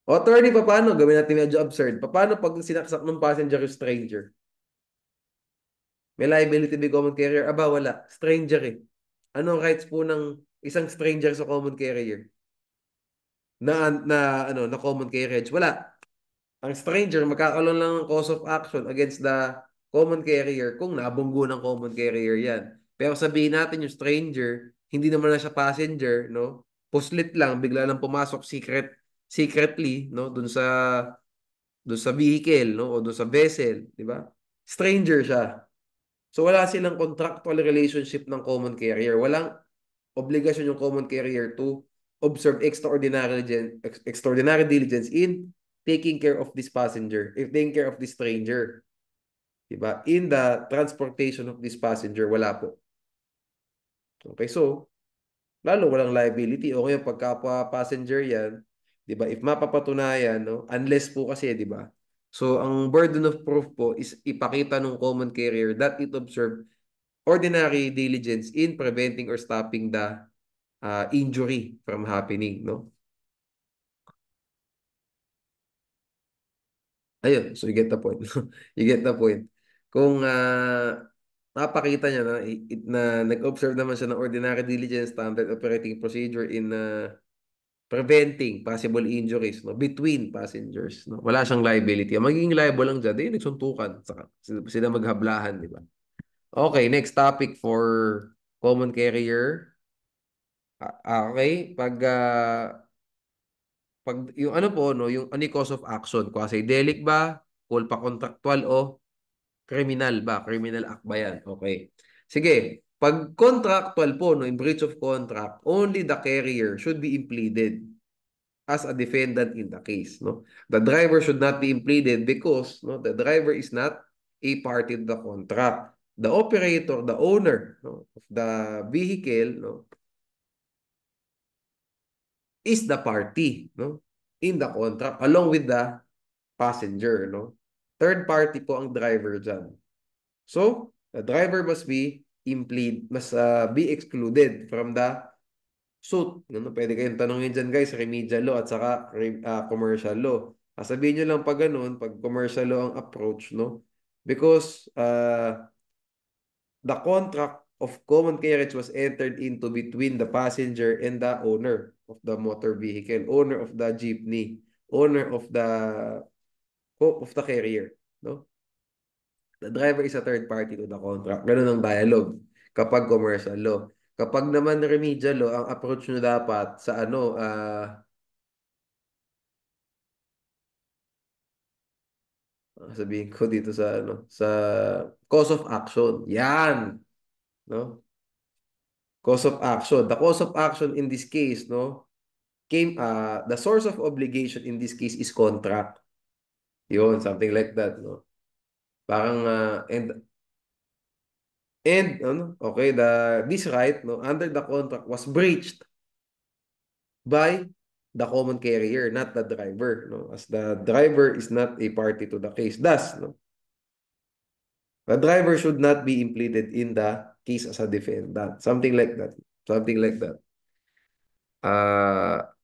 Speaker 1: O attorney, paano? Gawin natin medyo absurd. Paano pag sinaksak ng passenger yung stranger? May liability by common carrier? Aba, wala. Stranger eh. Anong rights po ng isang stranger sa common carrier? Na common carriage? Wala. Ang stranger, magkakaroon lang ng cause of action against the common carrier kung nabunggo ng common carrier yan. Pero sabihin natin yung stranger, hindi naman na siya passenger, no? Puslit lang, bigla lang pumasok secretly, no? Dun sa vehicle, no? O dun sa vessel, di ba? Stranger siya. So wala silang contractual relationship ng common carrier. Walang obligasyon yung common carrier to observe extraordinary diligence in taking care of this passenger, if taking care of this stranger. Diba? In the transportation of this passenger, wala po. Okay, so, lalo walang liability. O kaya pagka-passenger yan, diba? If mapapatunayan, no? Unless po kasi, diba? So, ang burden of proof po is ipakita ng common carrier that it observed ordinary diligence in preventing or stopping the injury from happening, no? Ayun, so you get the point. You get the point. Kung napakita niya na nag-observe naman siya ng ordinary diligence standard operating procedure in preventing possible injuries, no, between passengers, no. Wala siyang liability. Ang magiging liable lang diyan, nagsuntukan, saka sila maghablahan, di ba? Okay, next topic for common carrier. Okay, pag yung ano po, no, yung any cause of action, quasi delict ba, culpa contractual o criminal ba? Criminal act ba yan? Okay. Sige, pag contractual po, no, in breach of contract, only the carrier should be impleaded as a defendant in the case, no? The driver should not be impleaded because, no, the driver is not a party to the contract. The operator, the owner, no, of the vehicle, no, is the party, no, in the contract along with the passenger, no? Third party po ang driver dyan. So, the driver must be excluded from the suit. No? Pwede kayong tanongin dyan guys, remedial law at saka commercial law. Sabihin nyo lang pag ganun, pag commercial law ang approach, no? Because the contract of common carriage was entered into between the passenger and the owner of the motor vehicle, owner of the jeepney, owner of the carrier, no? The driver is a third party to the contract. Ganun ang dialogue kapag commercial law. Kapag naman remedial law, ang approach nyo dapat sa sabihin ko dito sa cause of action. Yan, no? Cause of action. The cause of action in this case, no, the source of obligation in this case is contract. Yun, something like that, no? Parang ano, okay, this right, no, under the contract was breached by the common carrier, not the driver, no, as the driver is not a party to the case. Thus, no, the driver should not be impleaded in the case as a defendant. Something like that. Something like that.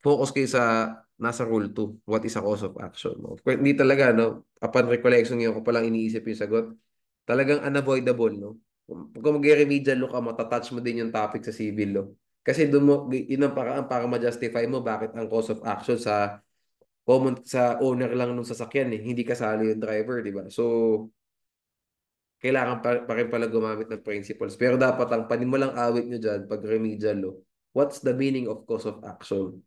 Speaker 1: Focus kayo sa nasa rule 2. What is a cause of action? No? Of course, hindi talaga, no? Upon recollection nyo, ko palang iniisip yung sagot. Talagang unavoidable, no? Kung mag-remedial law ka, matatouch mo din yung topic sa civil law. Kasi doon mo, yun ang paraan para ma-justify mo bakit ang cause of action sa owner lang ng sasakyan eh. Hindi kasali yung driver, di ba? So, kailangan pa rin pala gumamit ng principles. Pero dapat ang panimulang awit nyo dyan, pag remedial law, what's the meaning of cause of action?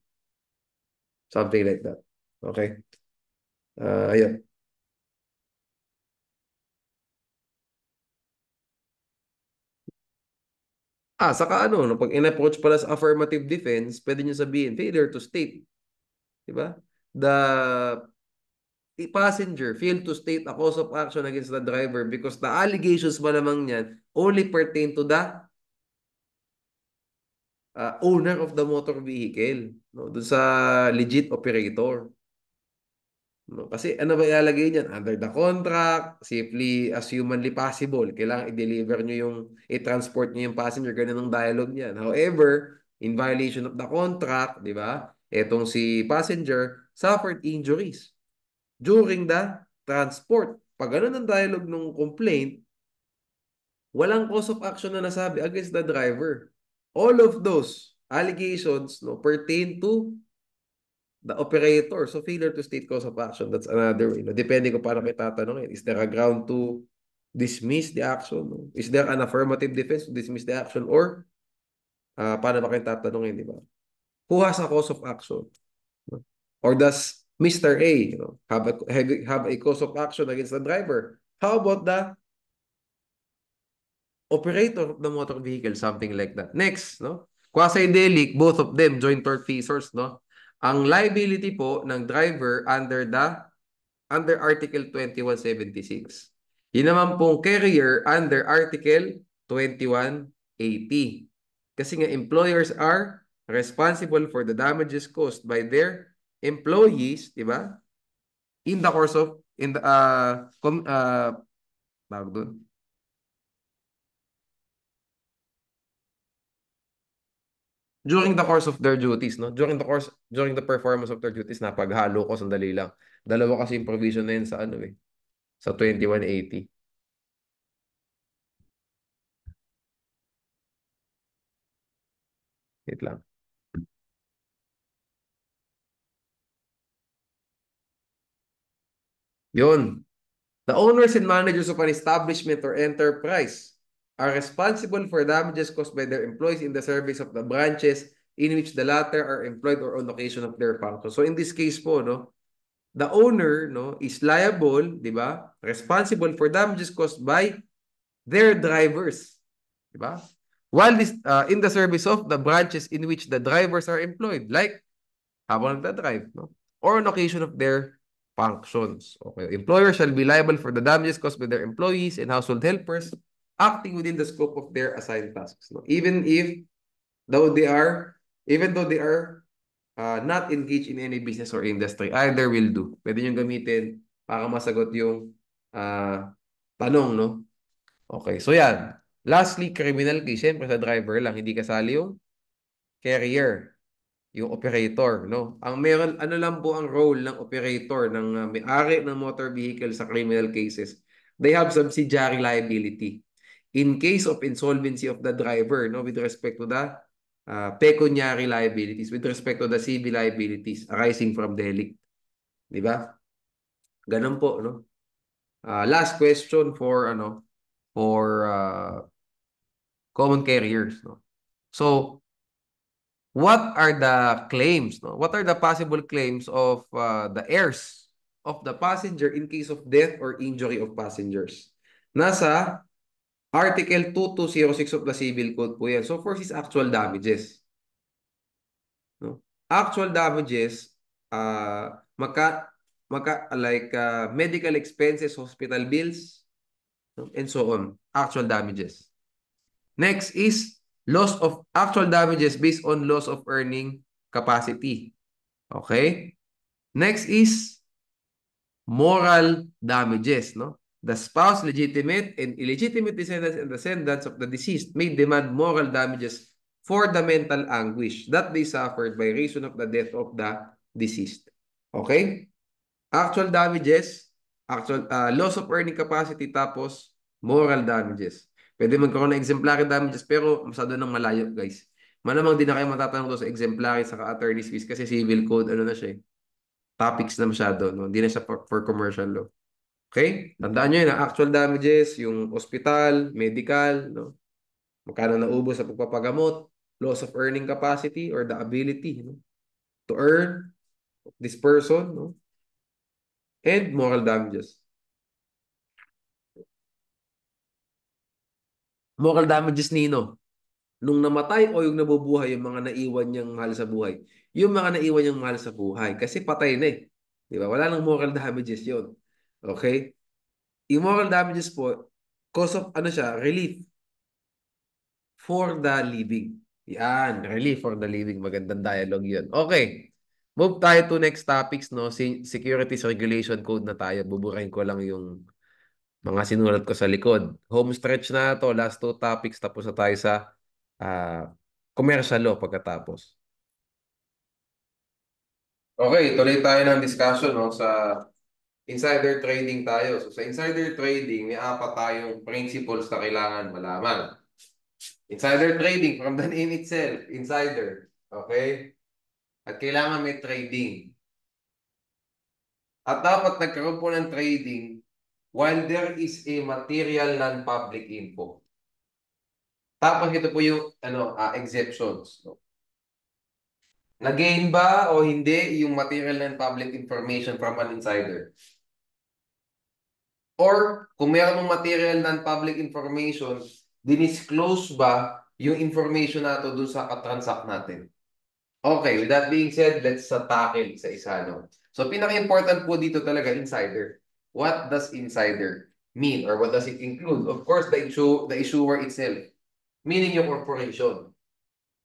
Speaker 1: Something like that. Okay? Ayun. Saka ano, no, pag in-approach pala sa affirmative defense, pwede nyo sabihin, failure to state. Diba? The passenger failed to state a cause of action against the driver because the allegations ba namang yan only pertain to the owner of the motor vehicle. No? Doon sa legit operator. No? Kasi ano ba ilalagay niyan? Under the contract, safely as humanly possible. Kailangan i-deliver nyo i-transport nyo yung passenger. Ganun ang dialogue niyan. However, in violation of the contract, di ba? Etong si passenger, suffered injuries during the transport. Pag ganun ang dialogue ng complaint, walang cause of action na nasabi against the driver. All of those allegations no, pertain to the operator. So failure to state cause of action, that's another way. No? Depende kung paano kita tatanungin. Is there a ground to dismiss the action? No? Is there an affirmative defense to dismiss the action? Or paano ba kayo tatanungin, di ba? Who has a cause of action? No? Or does Mr. A have a cause of action against the driver? How about the operator of the motor vehicle, something like that. Next, no? Quasi-delict, both of them joint tortfeasors, no? Ang liability po ng driver under Article 2176. Yun naman pong carrier under Article 2180. Kasi nga employers are responsible for the damages caused by their employees, di ba? In the course of tawag doon, during the course of their duties, no? During the performance of their duties, napaghalo ko, sandali lang. Dalawa kasi yung provision na yun sa ano eh, sa 2180. Wait lang. Yun. The owners and managers of an establishment or enterprise are responsible for damages caused by their employees in the service of the branches in which the latter are employed or on occasion of their function. So in this case po, no, the owner, no, is liable, di ba? Responsible for damages caused by their drivers, di ba? While this in the service of the branches in which the drivers are employed, like habang nagdadrive, no? Or on occasion of their functions. Okay. Employers shall be liable for the damages caused by their employees and household helpers acting within the scope of their assigned tasks. No? Though they are, even though they are not engaged in any business or industry, either will do. Pwede nyo gamitin para masagot yung tanong, no? Okay, so yan. Lastly, criminal case. Siyempre sa driver lang, hindi kasali yung carrier, yung operator, no? Ang meron, ano lang po ang role ng operator, ng may-ari ng motor vehicle sa criminal cases? They have subsidiary liability. In case of insolvency of the driver, no, with respect to the pecuniary liabilities, with respect to the civil liabilities arising from delict. Di ba? Ganun po, no? Last question for common carriers, no? So, what are the claims, no? What are the possible claims of the heirs of the passenger in case of death or injury of passengers? Nasa Article 2206 of the Civil Code po yan. So, first is actual damages. No? Actual damages, medical expenses, hospital bills, no? And so on. Actual damages. Next is loss of actual damages based on loss of earning capacity. Okay? Next is moral damages, no? The spouse, legitimate and illegitimate descendants and descendants of the deceased may demand moral damages for the mental anguish that they suffered by reason of the death of the deceased. Okay? Actual damages, loss of earning capacity, tapos moral damages. Pwede magkaroon ng exemplary damages pero masyado nang malayo, guys. Malamang din na kayo matatanong to sa exemplary sa attorney's fees kasi civil code, ano na siya eh. Topics na masyado, no? Hindi na siya for commercial law. Okay? Tandaan nyo yun, actual damages, yung hospital, medical, no? Magkano naubos sa pagpapagamot, loss of earning capacity or the ability, no? To earn this person, no? And moral damages. Moral damages nino? Nung namatay o yung nabubuhay yung mga naiwan niyang mahal sa buhay? Yung mga naiwan niyang mahal sa buhay. Kasi patay na eh. Di ba? Wala nang moral damages yun. Okay? Yung moral damages po, cause of ano siya, relief for the living. Yan, relief for the living. Magandang dialogue yun. Okay. Move tayo to next topics, no? Securities Regulation Code na tayo. Buburahin ko lang yung mga sinulat ko sa likod. Home stretch na to. Last two topics. Tapos na tayo sa commercial law pagkatapos. Okay, tuloy tayo ng discussion no, sa insider trading tayo. So sa insider trading, may apat tayong principles na kailangan malaman. Insider trading from the name itself, insider. Okay? At kailangan may trading. At dapat nagkaroon po ng trading while there is a material non-public info. Tapos ito po yung exceptions. No? Nag-gain ba o hindi yung material non-public information from an insider? Or kung meron mong material non-public information, dinisclose ba yung information nato dun sa katransact natin? Okay, with that being said, let's tackle isa-isa, no? So, pinaka-important po dito talaga, insider. What does insider mean or what does it include? Of course, the issuer itself, meaning yung corporation.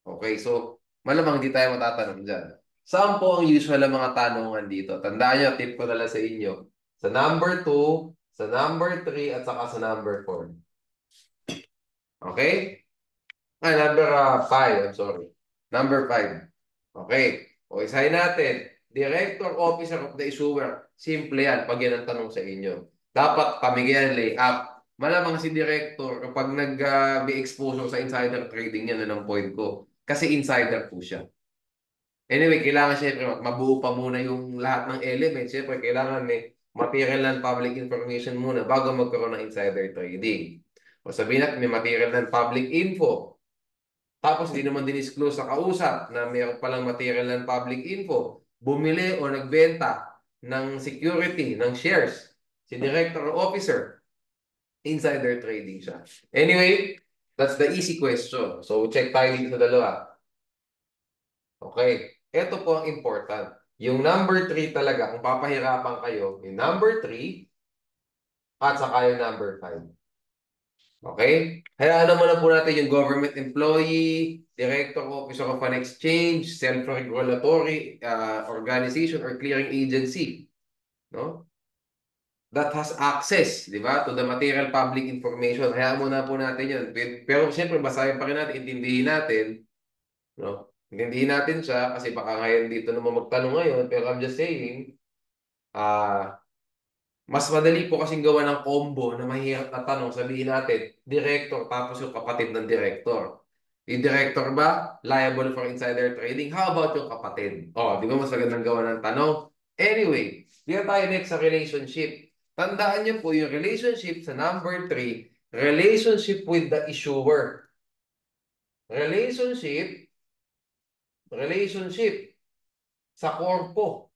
Speaker 1: Okay, so malamang hindi tayo matatanong dyan. Saan po ang usual ng mga tanungan dito? Tandaan nyo, tip ko na lang sa inyo. Sa number 2, sa number 3, at saka sa number 4. Okay? Ay, number 5, I'm sorry. Number 5. Okay. O isahin natin. Director, officer of the issuer. Simple yan pag yan ang tanong sa inyo. Dapat pamigyan layout. Malamang si director kapag may exposure sa insider trading yan, ang point ko. Kasi insider po siya. Anyway, kailangan syempre mabuo pa muna yung lahat ng elements. Syempre, kailangan may material and public information muna bago magkaroon ng insider trading. O sabihin natin may material and public info. Tapos hindi naman dinisclose sa kausap na mayroon palang material and public info. Bumili o nagbenta ng security, ng shares. Si director or officer, insider trading siya. Anyway, that's the easy question. So check tayo dito sa dalawa. Okay. Ito po ang important. Yung number 3 talaga, kung papahirapan kayo, yung number 3 at saka yung number 5. Okay? Hayaan naman po natin yung government employee, director, officer of an exchange, self-regulatory organization or clearing agency. No? That has access, di ba, to the material public information. Hayaan muna po natin yun. Pero siyempre, basahin pa rin natin, intindihin natin. No? Intindihin natin siya kasi baka ngayon dito naman magtanong ngayon. Pero I'm just saying, mas madali po kasing gawa ng combo na mahirap na tanong. Sabihin natin, director tapos yung kapatid ng director. Yung director ba liable for insider trading? How about yung kapatid? Oh, di ba mas magandang gawa ng tanong? Anyway, dito tayo next sa relationship. Tandaan niyo po yung relationship sa number 3, relationship with the issuer. Relationship, relationship sa korpo.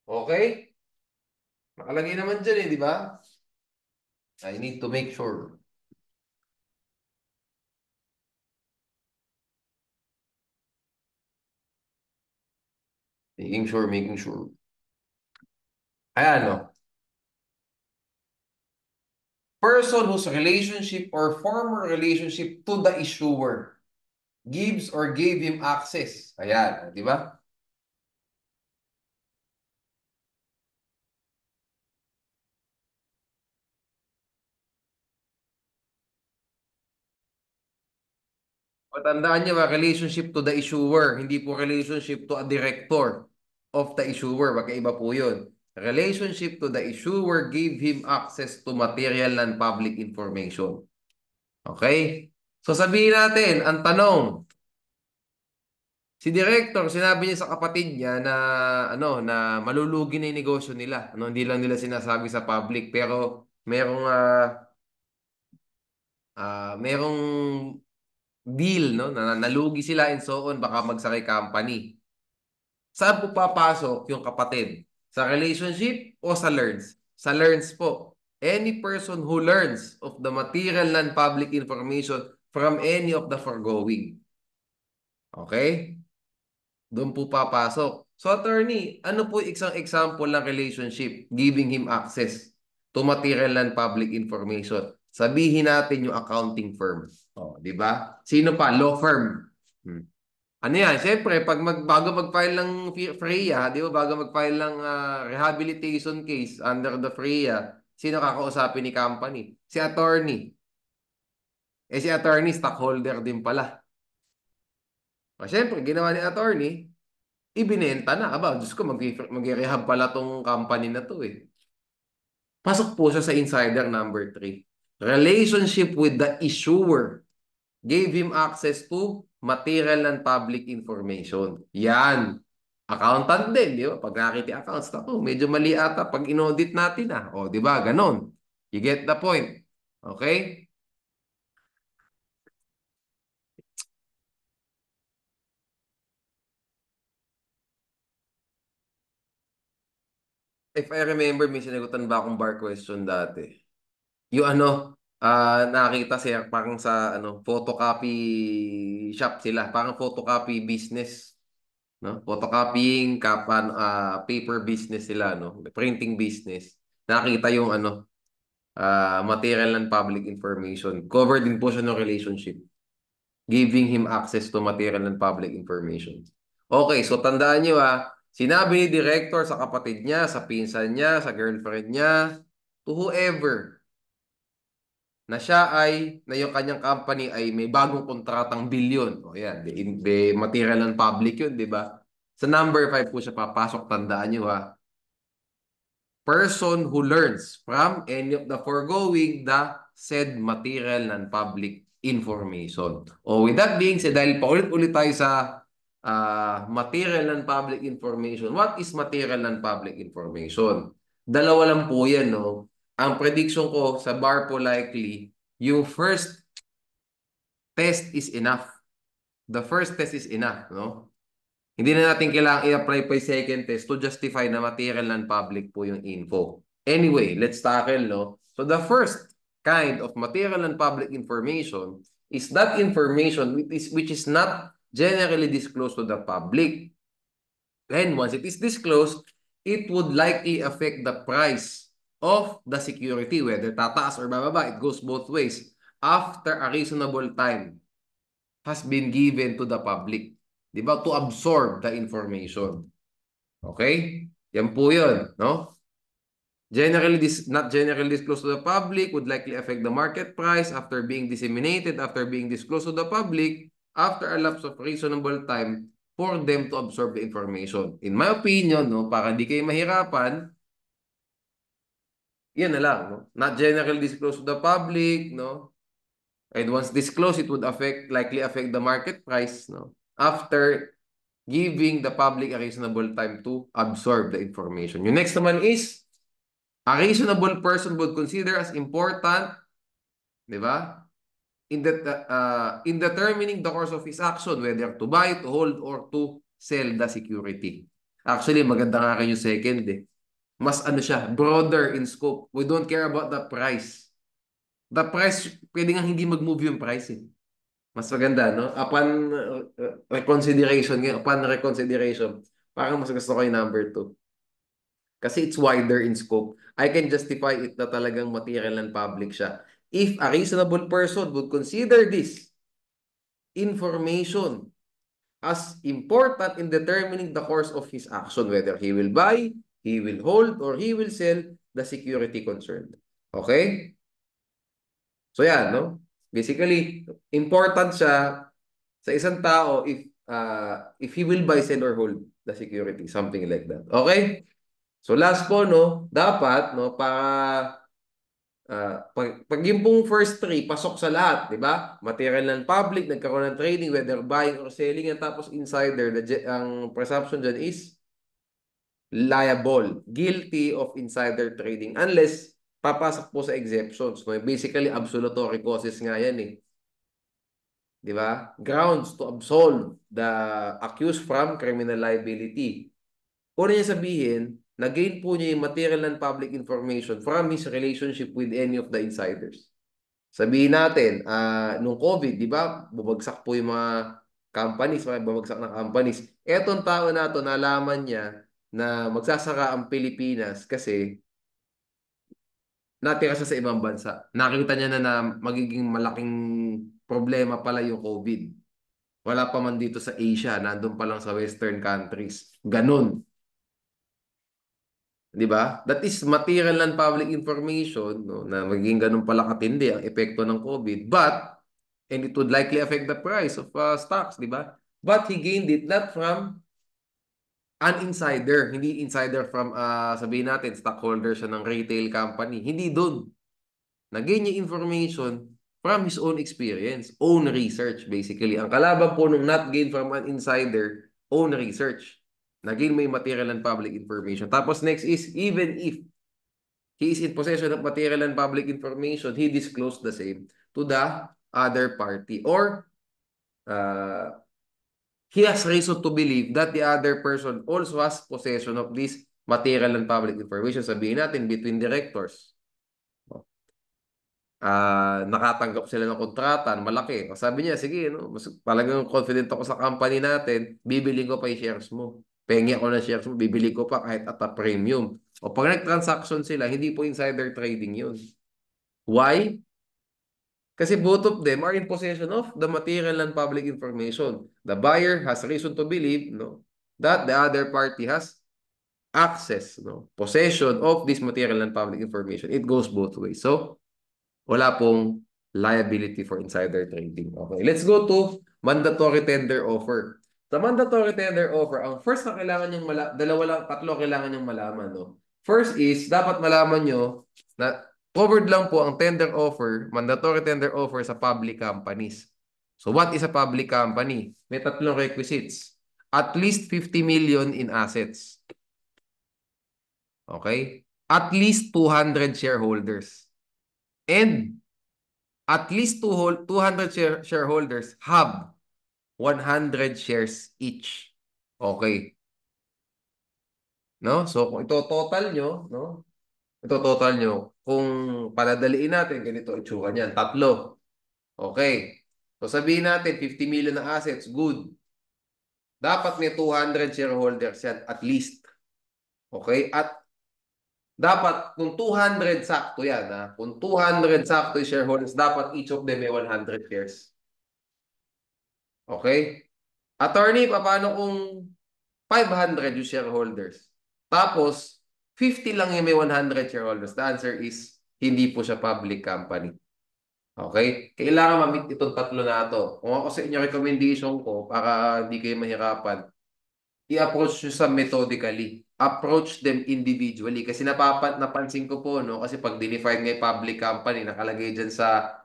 Speaker 1: Okay? Nakalagay naman dyan di ba? I need to make sure. Making sure, making sure. Ayan, no? Person whose relationship or former relationship to the issuer gives or gave him access. Ayan, di ba? Patandaan niyo ba, relationship to the issuer, hindi po relationship to a director of the issuer. Magkaiba po yun. Relationship to the issuer gave him access to material and public information. Okay? So sabihin natin, ang tanong, si director, sinabi niya sa kapatid niya na na malulugi na 'yung negosyo nila. Hindi lang nila sinasabi sa public pero merong merong deal na nalugi sila and so on baka magsakay company. Saan po papasok yung kapatid? Sa relationship o sa learns? Sa learns po. Any person who learns of the material non-public information from any of the foregoing. Okay? Doon po papasok. So attorney, ano po isang example ng relationship giving him access to material and public information? Sabihin natin yung accounting firm. Oh, di ba? Sino pa? Law firm. Hmm. Ano yan? Siyempre, bago mag-file ng FREIA, di ba? Bago mag-file ng rehabilitation case under the FREIA, sino kakausapin ni company? Si attorney. Si attorney, stockholder din pala. O, siyempre, ginawa ni attorney, ibinenta na. Aba, Diyos ko, mag-rehab pala tong company na to eh. Pasok po siya sa insider number 3. Relationship with the issuer gave him access to material and public information. Yan. Accountant din, di ba? Pag nakita accounts, na medyo mali ata pag inaudit natin ah. O, di ba? Ganon. You get the point. Okay? If I remember, may sinagutan ba akong bar question dati? Yung ano, nakita siya parang sa photocopy shop sila. Parang photocopy business. No? Photocopying, paper business sila, no? Printing business. Nakita yung material and public information. Covered din po siya ng relationship. Giving him access to material and public information. Okay, so tandaan nyo sinabi ni director sa kapatid niya, sa pinsan niya, sa girlfriend niya, to whoever, na siya na yung kanyang company ay may bagong kontratang bilyon. O yan, material and public yun, di ba? Sa number 5 po siya papasok, tandaan nyo person who learns from any of the foregoing the said material and public information. O with that being said, dahil paulit-ulit tayo sa material and public information, what is material and public information? Dalawa lang po yan, no? Ang prediction ko sa bar po likely, yung first test is enough. The first test is enough, no? Hindi na natin kailangang i-apply pa yung second test to justify na material and public po yung info. Anyway, let's tackle, no? So the first kind of material and public information is that information which is not generally disclosed to the public. And once it is disclosed, it would likely affect the price of the security, whether tataas or bababa. It goes both ways after a reasonable time has been given to the public. Di ba? To absorb the information. Okay? Yan po yun, no? Not generally disclosed to the public would likely affect the market price after being disseminated, after being disclosed to the public, after a lapse of reasonable time for them to absorb the information. In my opinion, no, para di kayo mahirapan, yan na lang, no? Not generally disclosed to the public, no? And once disclosed, it would likely affect the market price, no? After giving the public a reasonable time to absorb the information. Yung next naman is, a reasonable person would consider as important, di ba? In determining the course of his action, whether to buy, to hold, or to sell the security. Actually, maganda nga kayo second eh. Mas siya, broader in scope. We don't care about the price. The price, pwede nga hindi mag-move yung price eh. Mas maganda, no? Upon reconsideration, parang mas gusto ko yung number 2. Kasi it's wider in scope. I can justify it na talagang material and public siya. If a reasonable person would consider this information as important in determining the course of his action, whether he will buy, he will hold, or he will sell the security concerned. Okay? So yan, no? Basically, important siya sa isang tao if he will buy, sell, or hold the security, something like that. Okay? So last po, no, dapat, no, pag yung pong first three, pasok sa lahat, di ba? Material and public, nagkaroon ng trading, whether buying or selling, and tapos insider, ang presumption dyan is liable, guilty of insider trading, unless papasok po sa exceptions. No? Basically, absolutory causes nga yan eh. Di ba? Grounds to absolve the accused from criminal liability. Una niya sabihin, na-gain po niya yung material and public information from his relationship with any of the insiders. Sabihin natin, nung COVID, di ba, bumagsak po yung mga companies, mga bumagsak na companies. Etong tao na to, nalaman niya na magsasaka ang Pilipinas kasi natira siya sa ibang bansa. Nakita niya na magiging malaking problema pala yung COVID. Wala pa man dito sa Asia, nandun pa lang sa Western countries. Ganun. Di ba? That is material and public information, no, na magiging ganun pala katindi ang epekto ng COVID. And it would likely affect the price of stocks, di ba? But he gained it not from An insider, hindi insider from, sabihin natin, stockholder siya ng retail company. Hindi doon. Nag-gain niya information from his own experience, own research, basically. Ang kalaban po nung not gain from an insider, own research. Nag-gain may material and public information. Tapos next is, even if he is in possession of material and public information, he disclosed the same to the other party. Or, uh, he has reason to believe that the other person also has possession of this material and public information. Sabihin natin, between directors. Nakatanggap sila ng kontrata, malaki. O sabi niya, sige, no, mas, talagang confident ako sa company natin, bibili ko pa yung shares mo. Pengi ako ng shares mo, bibili ko pa kahit at a premium. O pag nag-transaction sila, hindi po insider trading yun. Why? Kasi both of them are in possession of the material and public information. The buyer has reason to believe, no, that the other party has access, no, possession of this material and public information. It goes both ways. So, wala pong liability for insider trading. Okay, let's go to mandatory tender offer. Sa mandatory tender offer, ang first na kailangan yung dalawa lang, tatlo kailangan yung malaman, no? First is, dapat malaman nyo na covered lang po ang tender offer, mandatory tender offer sa public companies. So what is a public company? May tatlong requisites. At least 50 million in assets. Okay? At least 200 shareholders. And at least 200 shareholders have 100 shares each. Okay. No? So, kung ito total nyo, no? Ito total nyo. Kung paladaliin natin, ganito itsura niyan. Tatlo. Okay. So, sabihin natin, 50 million na assets. Good. Dapat may 200 shareholders yan, at least. Okay? At dapat, kung 200 sakto yan, ha? Kung 200 sakto yung shareholders, dapat each of them may 100 shares. Okay? Attorney, paano kung 500 yung shareholders? Tapos, 50 lang yung may 100 shareholders. The answer is, hindi po siya public company. Okay? Kailangan ma-meet itong tatlo na ito. Kung ako sa inyo, recommendation ko, para hindi kayo mahirapan, i-approach nyo sa methodically. Approach them individually. Kasi napansin ko po, no? Kasi pag dinefine ngay public company, nakalagay dyan sa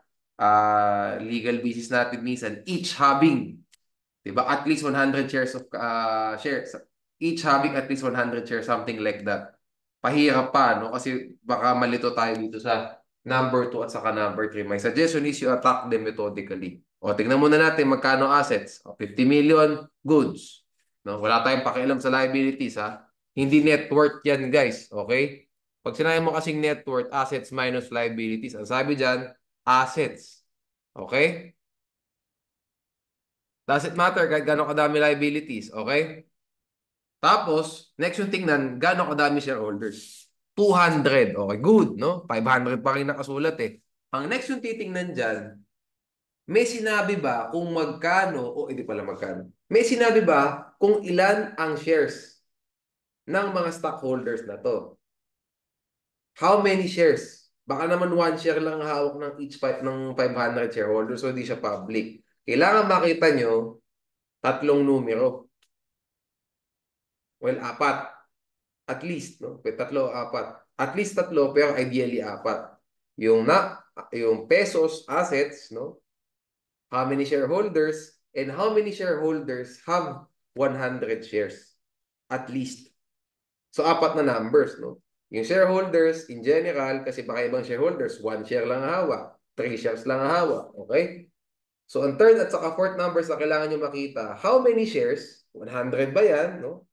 Speaker 1: legal basis natin minsan, each having, diba? At least 100 shares of shares. Each having at least 100 shares, something like that. Pahirap pa, no? Kasi baka malito tayo dito sa number 2 at saka number 3. My suggestion is you attack them methodically. O, tingnan muna natin magkano assets. O, 50 million goods. No? Wala tayong pakialam sa liabilities, ha? Hindi net worth yan, guys. Okay? Pag sinabi mo kasing net worth, assets minus liabilities, ang sabi dyan, assets. Okay? Does it matter kahit gano'ng kadami liabilities? Okay? Tapos, next yung tingnan, gano'ng kadami shareholders? 200. Okay, good, no? 500 pa rin nakasulat eh. Ang next yung titingnan dyan, may sinabi ba kung magkano, o hindi pala magkano, may sinabi ba kung ilan ang shares ng mga stockholders na to? How many shares? Baka naman one share lang hawak ng each ng 500 shareholders, so hindi siya public. Kailangan makita nyo tatlong numero. Well, apat. At least, no? Tatlo, apat. At least tatlo, pero ideally apat. Yung pesos, assets, no? How many shareholders, and how many shareholders have 100 shares? At least. So, apat na numbers, no? Yung shareholders, in general, kasi baka ibang shareholders, one share lang ang hawak, 3 shares lang ang hawak, okay? So, ang third at saka fourth numbers na kailangan nyo makita, how many shares? 100 ba yan, no?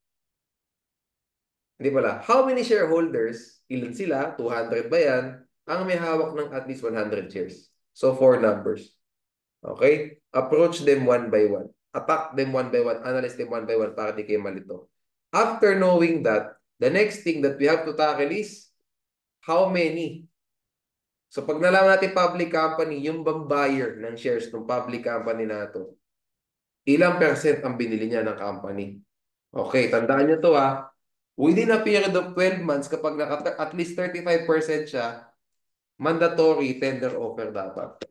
Speaker 1: Hindi pala. How many shareholders? Ilan sila? 200 ba yan? Ang may hawak ng at least 100 shares. So, 4 numbers. Okay? Approach them one by one. Attack them one by one. Analyze them one by one para di kayo malito. After knowing that, the next thing that we have to tackle is how many. So, pag nalaman natin public company, yung bang buyer ng shares ng public company na ito, ilang percent ang binili niya ng company. Okay, tandaan niyo to ha. Within a period of 12 months, kapag at least 35% siya, mandatory tender offer dapat.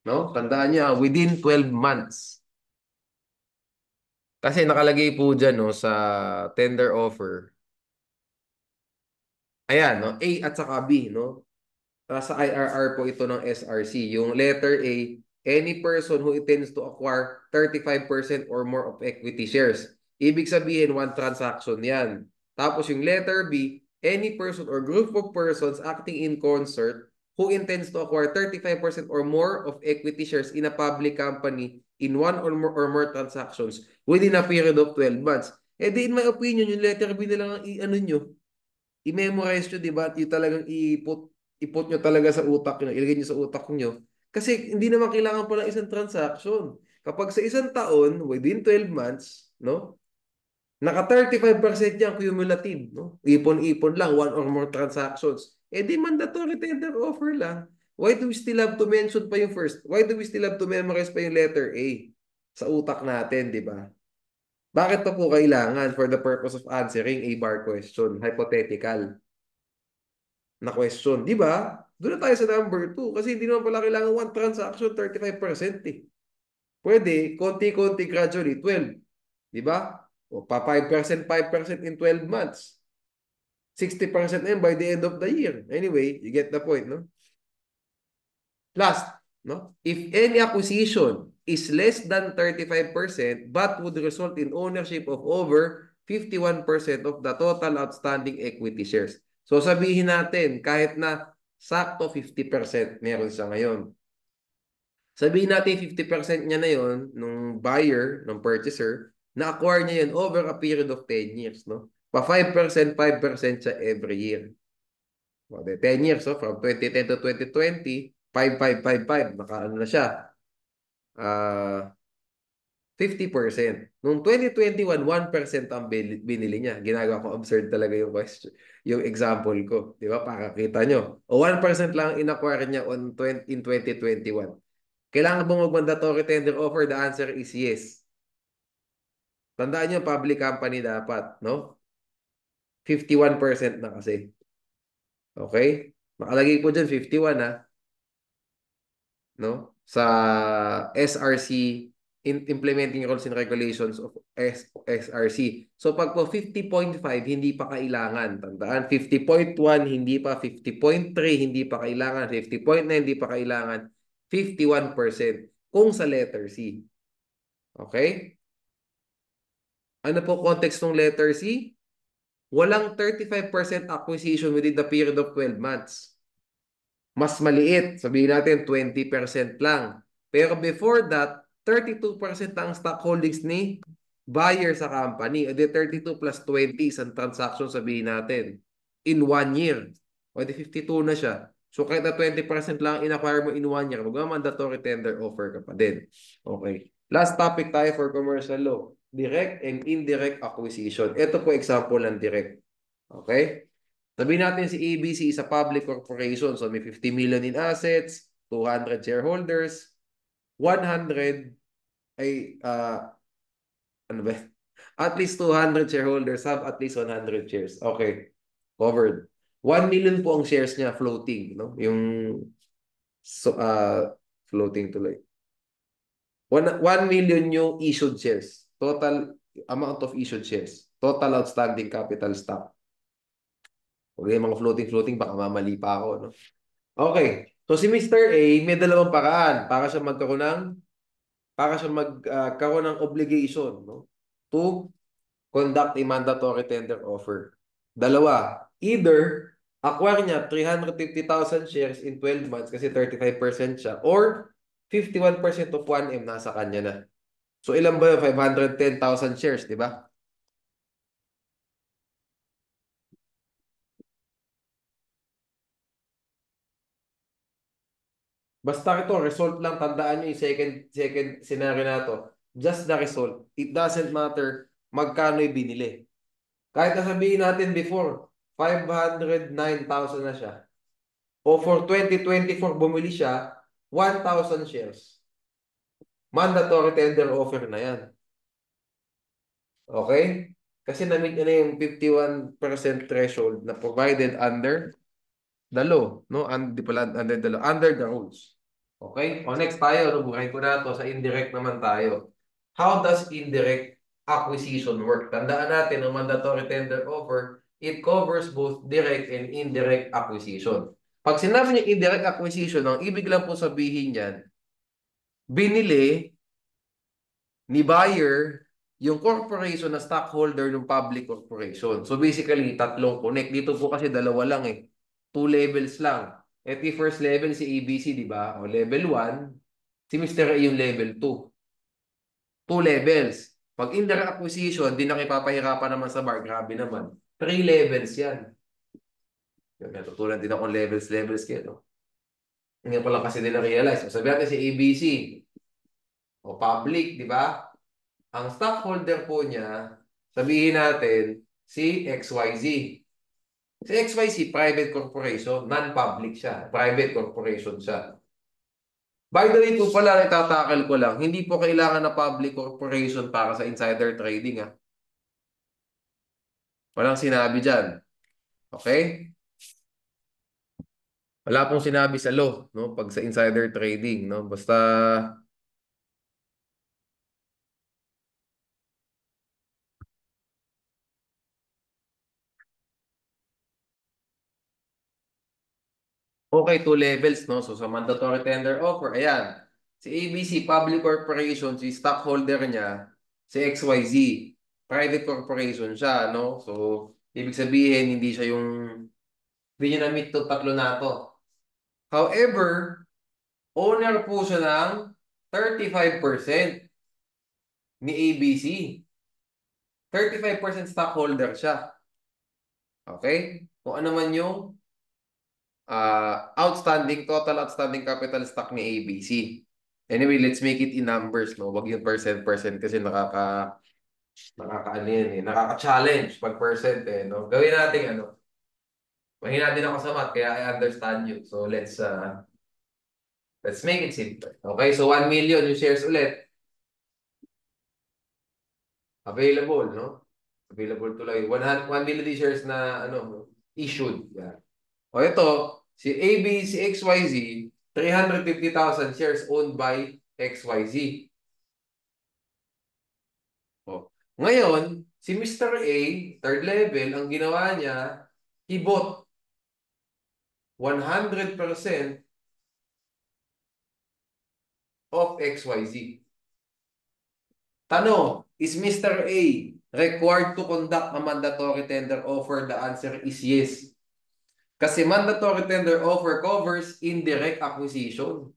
Speaker 1: No? Tandaan niya, within 12 months. Kasi nakalagay po dyan, no, sa tender offer. Ayan, no, A at saka B, no? Sa IRR po ito ng SRC. Yung letter A, any person who intends to acquire 35% or more of equity shares. Ibig sabihin, one transaction yan. Tapos yung letter B, any person or group of persons acting in concert who intends to acquire 35% or more of equity shares in a public company in one or more transactions within a period of 12 months. Eh di in my opinion, yung letter B na lang ang i-ano nyo, i-memorize nyo, di ba? Yung talagang iput nyo talaga sa utak nyo, ilagay nyo sa utak nyo. Kasi hindi naman kailangan pala isang transaction. Kapag sa isang taon, within 12 months, no? Naka 35% yan cumulative, no? Ipon-ipon lang, one or more transactions. Eh di mandatory tender offer lang. Why do we still have to mention pa yung first? Why do we still have to memorize pa yung letter A sa utak natin, di ba? Bakit pa po kailangan for the purpose of answering a bar question, hypothetical na question, di ba? Doon na tayo sa number 2 kasi hindi naman pala kailangan one transaction, 35% eh. Pwede, konti-konti gradually, 12. Di ba? O pa 5%, 5% in 12 months. 60% na yun by the end of the year. Anyway, you get the point, no? Last, no? If any acquisition is less than 35% but would result in ownership of over 51% of the total outstanding equity shares. So sabihin natin, kahit na sakto 50% meron siya ngayon. Sabihin natin 50% niya na yon nung buyer, nung purchaser, na-acquire niya yun over a period of 10 years, no? Pa 5%, 5% siya every year. O, 10 years, so from 2010 to 2020, 5, 5, 5, 5, naka ano na siya, 50%. Noong 2021, 1% ang binili niya. Ginagawa ko absurd talaga yung question, yung example ko. Di ba? Para kita nyo. O 1% lang ang in-acquire niya in 2021. Kailangan bang mag-mandatory tender offer? The answer is yes. Tandaan nyo, public company dapat, no? 51% na kasi. Okay? Nakalagay po dyan, 51 ha. No? Sa SRC, implementing rules and regulations of SRC. So pag po 50.5, hindi pa kailangan. Tandaan, 50.1, hindi pa. 50.3, hindi pa kailangan. 50.9, hindi pa kailangan. 51% kung sa letter C. Okay? Ano po context ng letter C? Walang 35% acquisition within the period of 12 months. Mas maliit. Sabihin natin 20% lang. Pero before that, 32% ang stock holdings ni buyer sa company. O di 32 plus 20 isang transaction sabihin natin. In 1 year. O di 52 na siya. So kahit na 20% lang in-acquire mo in 1 year, mag-mandatory tender offer ka pa din. Okay. Last topic tayo for commercial law. Direct and indirect acquisition. Ito po example ng direct. Okay? Sabihin natin si ABC is a public corporation. So may 50 million in assets, 200 shareholders, 100 ay ano ba? At least 200 shareholders have at least 100 shares. Okay. Covered. 1 million po ang shares niya floating, no? Yung so, floating tuloy. 1 million yung issued shares. Total amount of issued shares. Total outstanding capital stock. Huwag yung mga floating-floating, baka mamali pa ako, no? Okay. So si Mr. A may dalawang paraan para siya magkaroon ng obligation, no, to conduct a mandatory tender offer. Dalawa. Either acquire niya 350,000 shares in 12 months kasi 35% siya or 51% of 1M nasa kanya na. So ilan ba yung 510,000 shares, di ba? Basta ito, result lang. Tandaan nyo yung second scenario na to. Just the result. It doesn't matter magkano yung binili. Kahit na sabihin natin before, 509,000 na siya. O for 2024, bumili siya, 1,000 shares. Mandatory tender offer na yan. Okay? Kasi na-meet niya na yung 51% threshold na provided under the law. No? Di pala under the law. Under the rules. Okay? O next tayo, buhay ko na to. Sa indirect naman tayo. How does indirect acquisition work. Tandaan natin, ang mandatory tender offer, it covers both direct and indirect acquisition. Pag sinabi niya indirect acquisition, ang ibig lang po sabihin niyan, binili ni buyer yung corporation na stockholder ng public corporation. So basically, tatlong connect. Dito po kasi dalawa lang eh. Two levels lang. At yung first level si ABC, di ba? O level 1, si Mr. A yung level 2. Two levels. Pag indirect acquisition, di na kayo papahirapan naman sa bar. Grabe naman. Three levels yan. Natutulan din akong levels kayo. No? Ngayon ko lang kasi din na-realize. So, sabi natin si ABC o public, di ba? Ang stockholder po niya, sabihin natin, si XYZ. Si XYZ, private corporation, non-public siya. Private corporation siya. By the way, po pala, itatakal ko lang, hindi po kailangan na public corporation para sa insider trading. Ah. Walang sinabi dyan. Okay? Wala pong sinabi sa law, no? Pag sa insider trading, no? Basta okay, two levels, no? So, sa mandatory tender offer, ayan. Si ABC, public corporation, si stockholder niya, si XYZ, private corporation siya, no? So, ibig sabihin, hindi niya na-meet to tatlo na to. However, owner po siya ng 35% ni ABC. 35% stockholder siya. Okay? Kung ano man yung total outstanding capital stock ni ABC. Anyway, let's make it in numbers, no? Wag yung percent kasi nakaka ano yun eh, nakaka-challenge pag percent eh, no? Gawin natin ano. Mahina din ako sa math kaya I understand you. So let's make it simple. Okay, so 1 million yung shares ulit available, no? Available to like 1 million shares na ano, issued. Yeah. O ito, si AB, si XYZ, 350,000 shares owned by XYZ. O. Ngayon, si Mr. A, third level, ang ginawa niya, he bought 100% of XYZ. Tanong, is Mr. A required to conduct a mandatory tender offer? The answer is yes. Kasi mandatory tender offer covers indirect acquisition.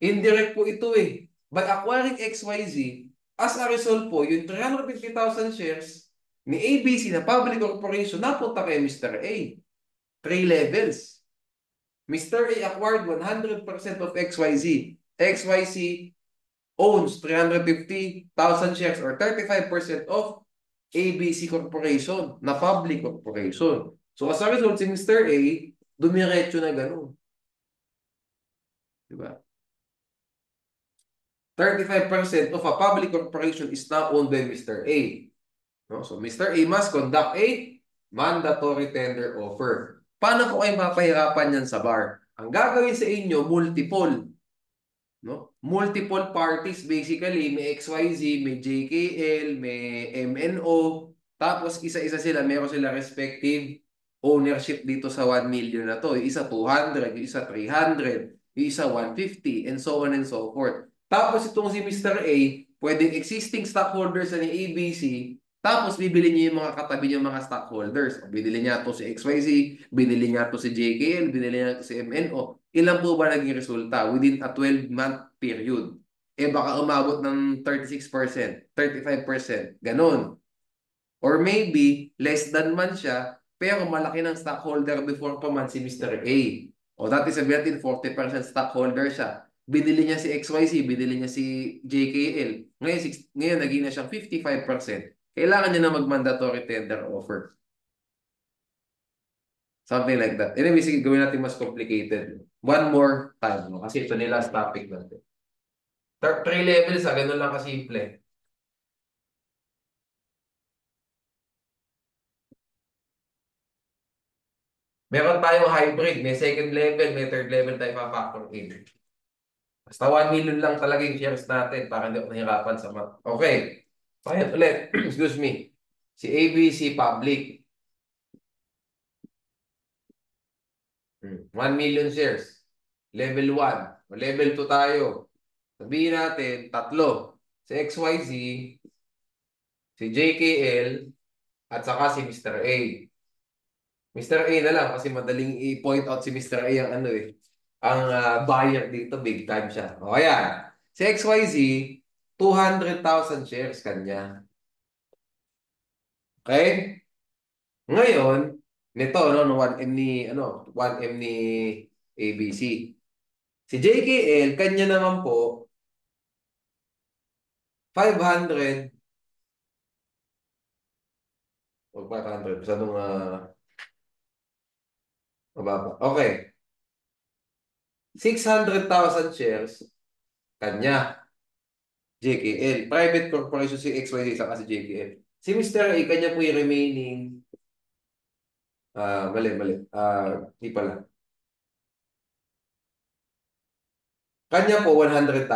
Speaker 1: Indirect po ito eh. By acquiring XYZ, as a result po, yung 350,000 shares ni ABC na public corporation napunta kay Mr. A. Three levels. Mr. A acquired 100% of XYZ. XYZ owns 350,000 shares or 35% of ABC Corporation na public corporation. So as a result, si Mr. A, dumiretso na gano'n. Diba? 35% of a public corporation is now owned by Mr. A. No? So Mr. A must conduct a mandatory tender offer. Paano ko kayo mapahirapan yan sa bar? Ang gagawin sa inyo, multiple. No? Multiple parties basically, may XYZ, may JKL, may MNO, tapos isa-isa sila, meron sila respective ownership dito sa 1 million na to. Yung isa 200, yung isa 300, yung isa 150, and so on and so forth. Tapos itong si Mr. A, pwedeng existing stockholders na ni ABC, tapos bibili niya yung mga katabi niya mga stockholders. Binili niya to si XYZ, binili niya to si JKL, binili niya to si MNO. Ilan po ba naging resulta within a 12-month period? Eh baka umabot ng 36%, 35%, ganun. Or maybe less than man siya, pero malaki ng stockholder before pa man si Mr. A. O dati sabihin natin 40% stockholder siya. Binili niya si XYZ, binili niya si JKL. Ngayon naging na siyang 55%. Kailangan niya na mag-mandatory tender offer. Something like that. Anyway, sige, gawin natin mas complicated. One more time, no? Kasi ito nila topic natin. Three levels, ganun lang kasimple. Meron tayong hybrid, may second level, may third level tayo pa-factor in. Basta 1 million lang talaga yung shares natin para hindi ako nahirapan sa math. Okay. Ayan ulit. Excuse me. Si ABC Public. 1 million shares. Level 1. O level 2 tayo. Sabihin natin, tatlo. Si XYZ, si JKL, at saka si Mr. A. Mr. A na lang kasi madaling i-point out si Mr. A ang ano eh. Ang buyer dito, big time siya. O ayan. Si XYZ, 200,000 shares kanya. Okay? Ngayon, nito, no, no 1M ni, ano, 1M ni ABC. Si JKL, kanya naman po, 500, o 500, masyadong mababa. Okay, 600,000 shares, kanya, JKL. Private corporation si XYZ, saka si JKL. Si Mr. A, kanya po yung remaining, mali, di pala. Kanya po, 100,000.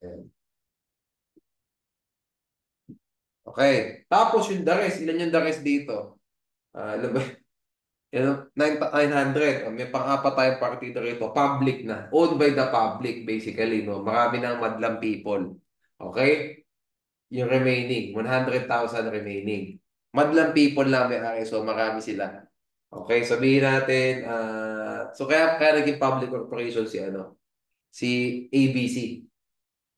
Speaker 1: Ayan. Okay. Tapos yung the rest, ilan yung the rest dito? Alam ba? Yan, 900. May pang-apat tayong partido rito. Public na. Owned by the public, basically. No? Marami ng madlang people. Okay? Yung remaining. 100,000 remaining. Madlang people lang may-ari. So, marami sila. Okay? Sabihin natin, so kaya naging public corporation si ano? Si ABC.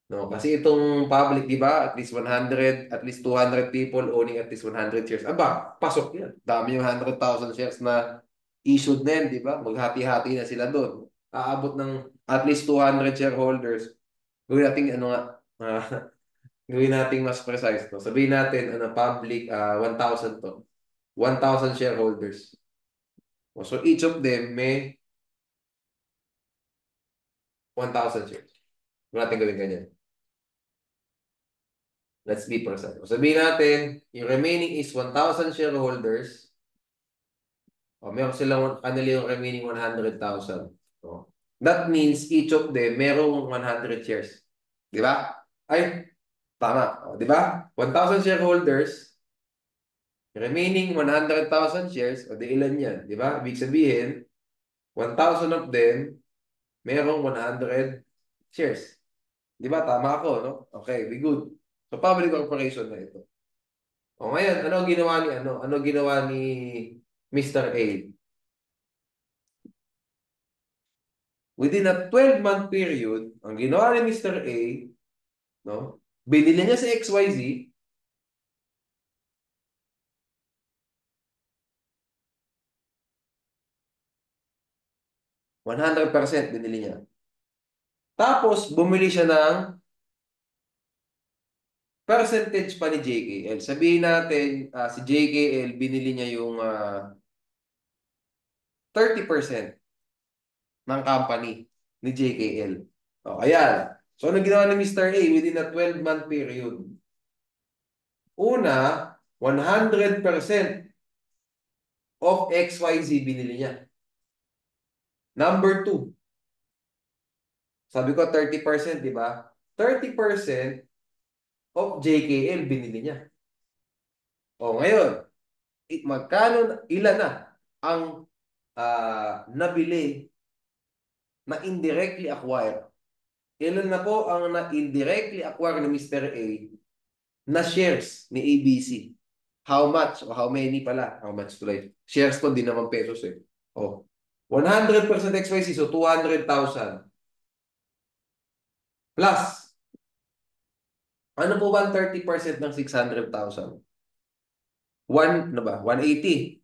Speaker 1: No, kasi itong public, di ba? At least 100, at least 200 people owning at least 100 shares. Aba, pasok yan. Dami yung 100,000 shares na issued na yan, di ba? Maghati-hati na sila doon. Aabot ng at least 200 shareholders. Gawin natin ano nga, ah, gawin natin mas precise. No? Sabihin natin, ano, public, 1,000 to. 1,000 shareholders. So each of them may 1,000 shares. Gawin natin gawin ganyan. Let's be precise. So sabihin natin, yung remaining is 1,000 shareholders. O, meron silang kanila yung remaining 100,000. So, that means each of them merong 100 shares. Di ba? Ay, tama. O, di ba? 1,000 shareholders, remaining 100,000 shares, o di ilan yan? Di ba? Ibig sabihin, 1,000 of them, merong 100 shares. Di ba? Tama ako, no? Okay, we good. So, public corporation na ito. O ngayon, ano ginawa ni ano? Ano ginawa ni Mr. A? Within a 12-month period, ang ginawa ni Mr. A, no? Binili niya sa XYZ, 100% binili niya. Tapos, bumili siya ng percentage pa ni JKL. Sabihin natin, si JKL, binili niya yung 30% ng company ni JKL. O, ayan. So, ano ginawa ni Mr. A within a 12-month period? Una, 100% of XYZ binili niya. Number two, sabi ko 30%, di ba? 30% of JKL binili niya. O ngayon, ilan na ang nabili na indirectly acquire? Ilan na po ang na-indirectly acquire ni Mr. A na shares ni ABC? How much o how many pala? How much tuloy? Shares ko, di naman pesos eh. O, 100% XYZ, so 200,000 plus. Ano po ba ang 30% ng 600,000? Ano ba? 180.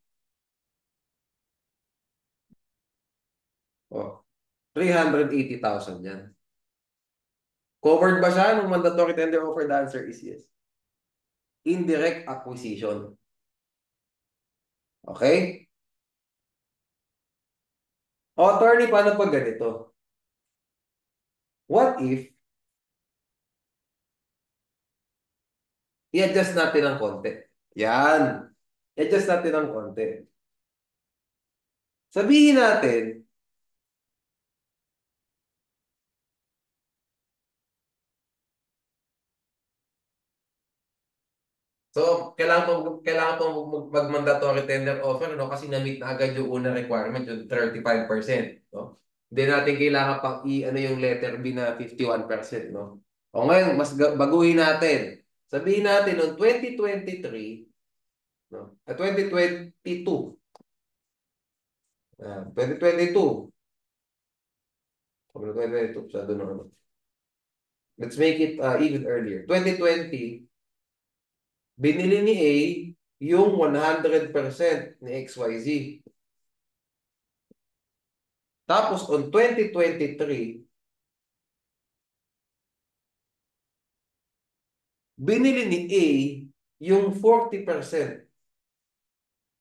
Speaker 1: Oh, 380,000 yan. Covered ba siya ng mandatory tender offer? The answer is yes. Indirect acquisition. Okay? O, attorney, paano pag ganito? What if i-adjust natin ng konti? Yan. I-adjust natin ng konti. Sabihin natin, So, kailangan po mag-mandatory tender offer, no? Kasi na-meet na agad yung unang requirement, yung 35%, no? Hindi natin kailangan pang ano yung letter B na 51%, no? O ngayon, baguhin natin. Sabihin natin, noong 2023, no? 2022, 2022, 2022, sa doon, ano. Let's make it even earlier. 2020, binili ni A yung 100% ni XYZ. Tapos on 2023, binili ni A yung 40%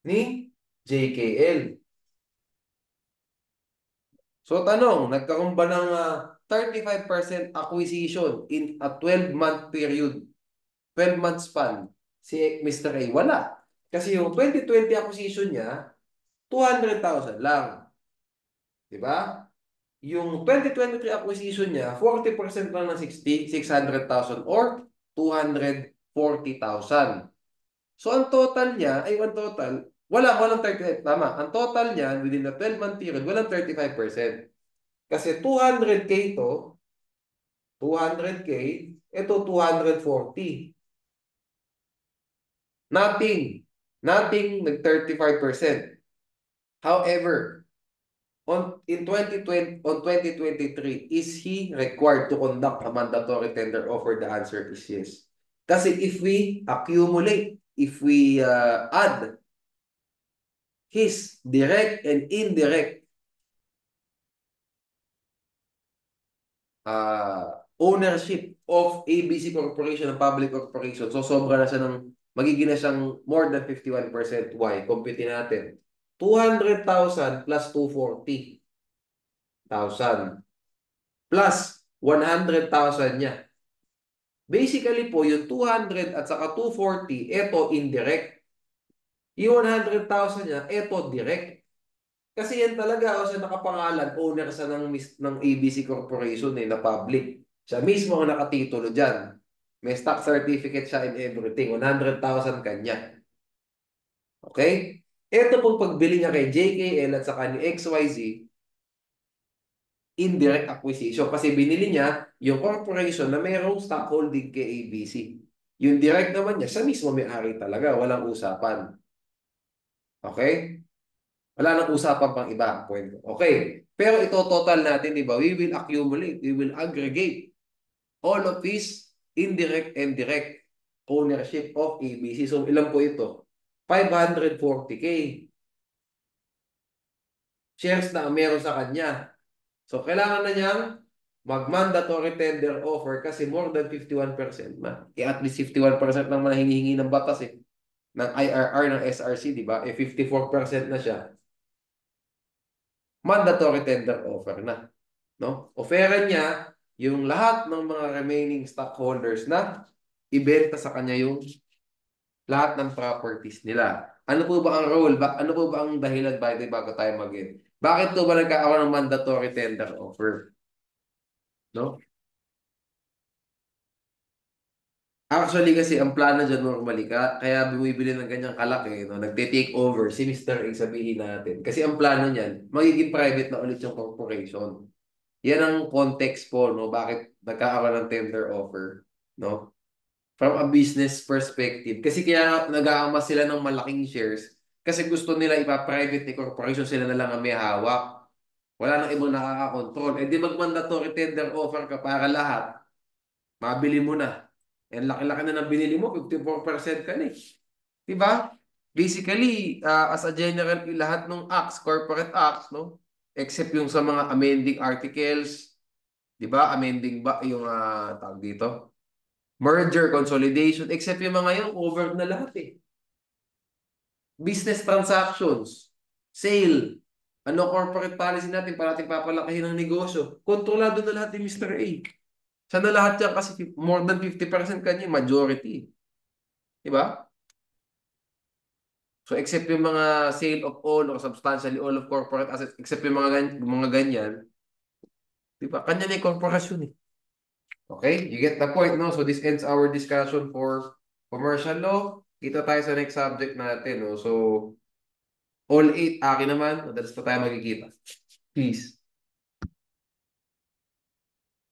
Speaker 1: ni JKL. So tanong, nagkaroon ba ng 35% acquisition in a 12-month period, 12-month span si Mr. A? Wala. Kasi yung 2020 acquisition niya, 200,000 lang. Di ba? Yung 2023 acquisition niya, 40% lang ng 600,000 or 240,000. So, ang total niya, walang 35, tama. Ang total niya, within the 12-month period, walang 35%. Kasi 200K to, 200K, ito 240. Nothing nag-35%. However, in 2023, is he required to conduct a mandatory tender offer? The answer is yes. Kasi if we accumulate, if we add his direct and indirect ownership of ABC Corporation, ng public corporation, so sobra na siya ng, magiging na siyang more than 51%. Why? Compute natin. 200,000 plus 240,000 plus 100,000 niya. Basically po, yung 200 at saka 240, ito indirect. Yung 100,000 niya, ito direct. Kasi yan talaga, o siya nakapangalan, owner sa ng ABC Corporation na public. Siya mismo ang nakatitulo dyan. May stock certificate siya and everything. 100,000 kanya. Okay? Ito pong pagbili niya kay JKL at saka ni XYZ, indirect acquisition. Kasi binili niya yung corporation na mayroong stockholding kay ABC. Yung direct naman niya, siya mismo may-ari talaga. Walang usapan. Okay? Wala nang usapan pang iba. Pwede. Okay. Pero ito total natin, di ba? We will accumulate. We will aggregate all of his indirect and direct ownership of ABC. So, ilan po ito? 540K shares na ang meron sa kanya. So, kailangan na niyang mag-mandatory tender offer kasi more than 51% na. At least 51% lang na hinihingi ng batas eh. Ng IRR ng SRC, di ba? 54% na siya. Mandatory tender offer na. No? Offeran niya yung lahat ng mga remaining stockholders na ibenta sa kanya yung lahat ng properties nila. Ano po ba ang role? Ano po ba ang dahilan bago tayo mag-in? Bakit po ba nagkakaroon ng mandatory tender offer? No? Actually kasi ang plano dyan normally kaya bumibili ng ganyang kalaki, no? Nagte-take over si Mr. A, sabihin natin. Kasi ang plano niyan, magiging private na ulit yung corporation. Yan ang context po, no? Bakit nagkakaroon ng tender offer, no? From a business perspective. Kasi kaya nag-aama sila ng malaking shares kasi gusto nila ipa-private ni corporation, sila na lang ang may hawak. Wala nang ibang nakaka-control. Eh di mag-mandatory tender offer ka para lahat, mabili mo na. And laki-laki na ng binili mo, 54% ka na eh. Diba? Basically, as a general, lahat ng acts, corporate acts, no? Except yung sa mga amending articles, di ba? Amending ba yung tawag dito? Merger, consolidation, except yung mga yung over na lahat eh. Business transactions, sale, ano corporate policy natin para natin papalakihin ng negosyo. Kontrolado na lahat ni Mr. A. Sana lahat yan kasi more than 50% kanya, majority. Diba? So except yung mga sale of all or substantially all of corporate assets, except yung mga ganyan, diba? Kanya na yung corporation eh. Okay? You get the point, no? So this ends our discussion for Commercial law, kita tayo sa next subject natin. No? So, all 8, akin naman. Madalas pa tayo magkikita. Peace.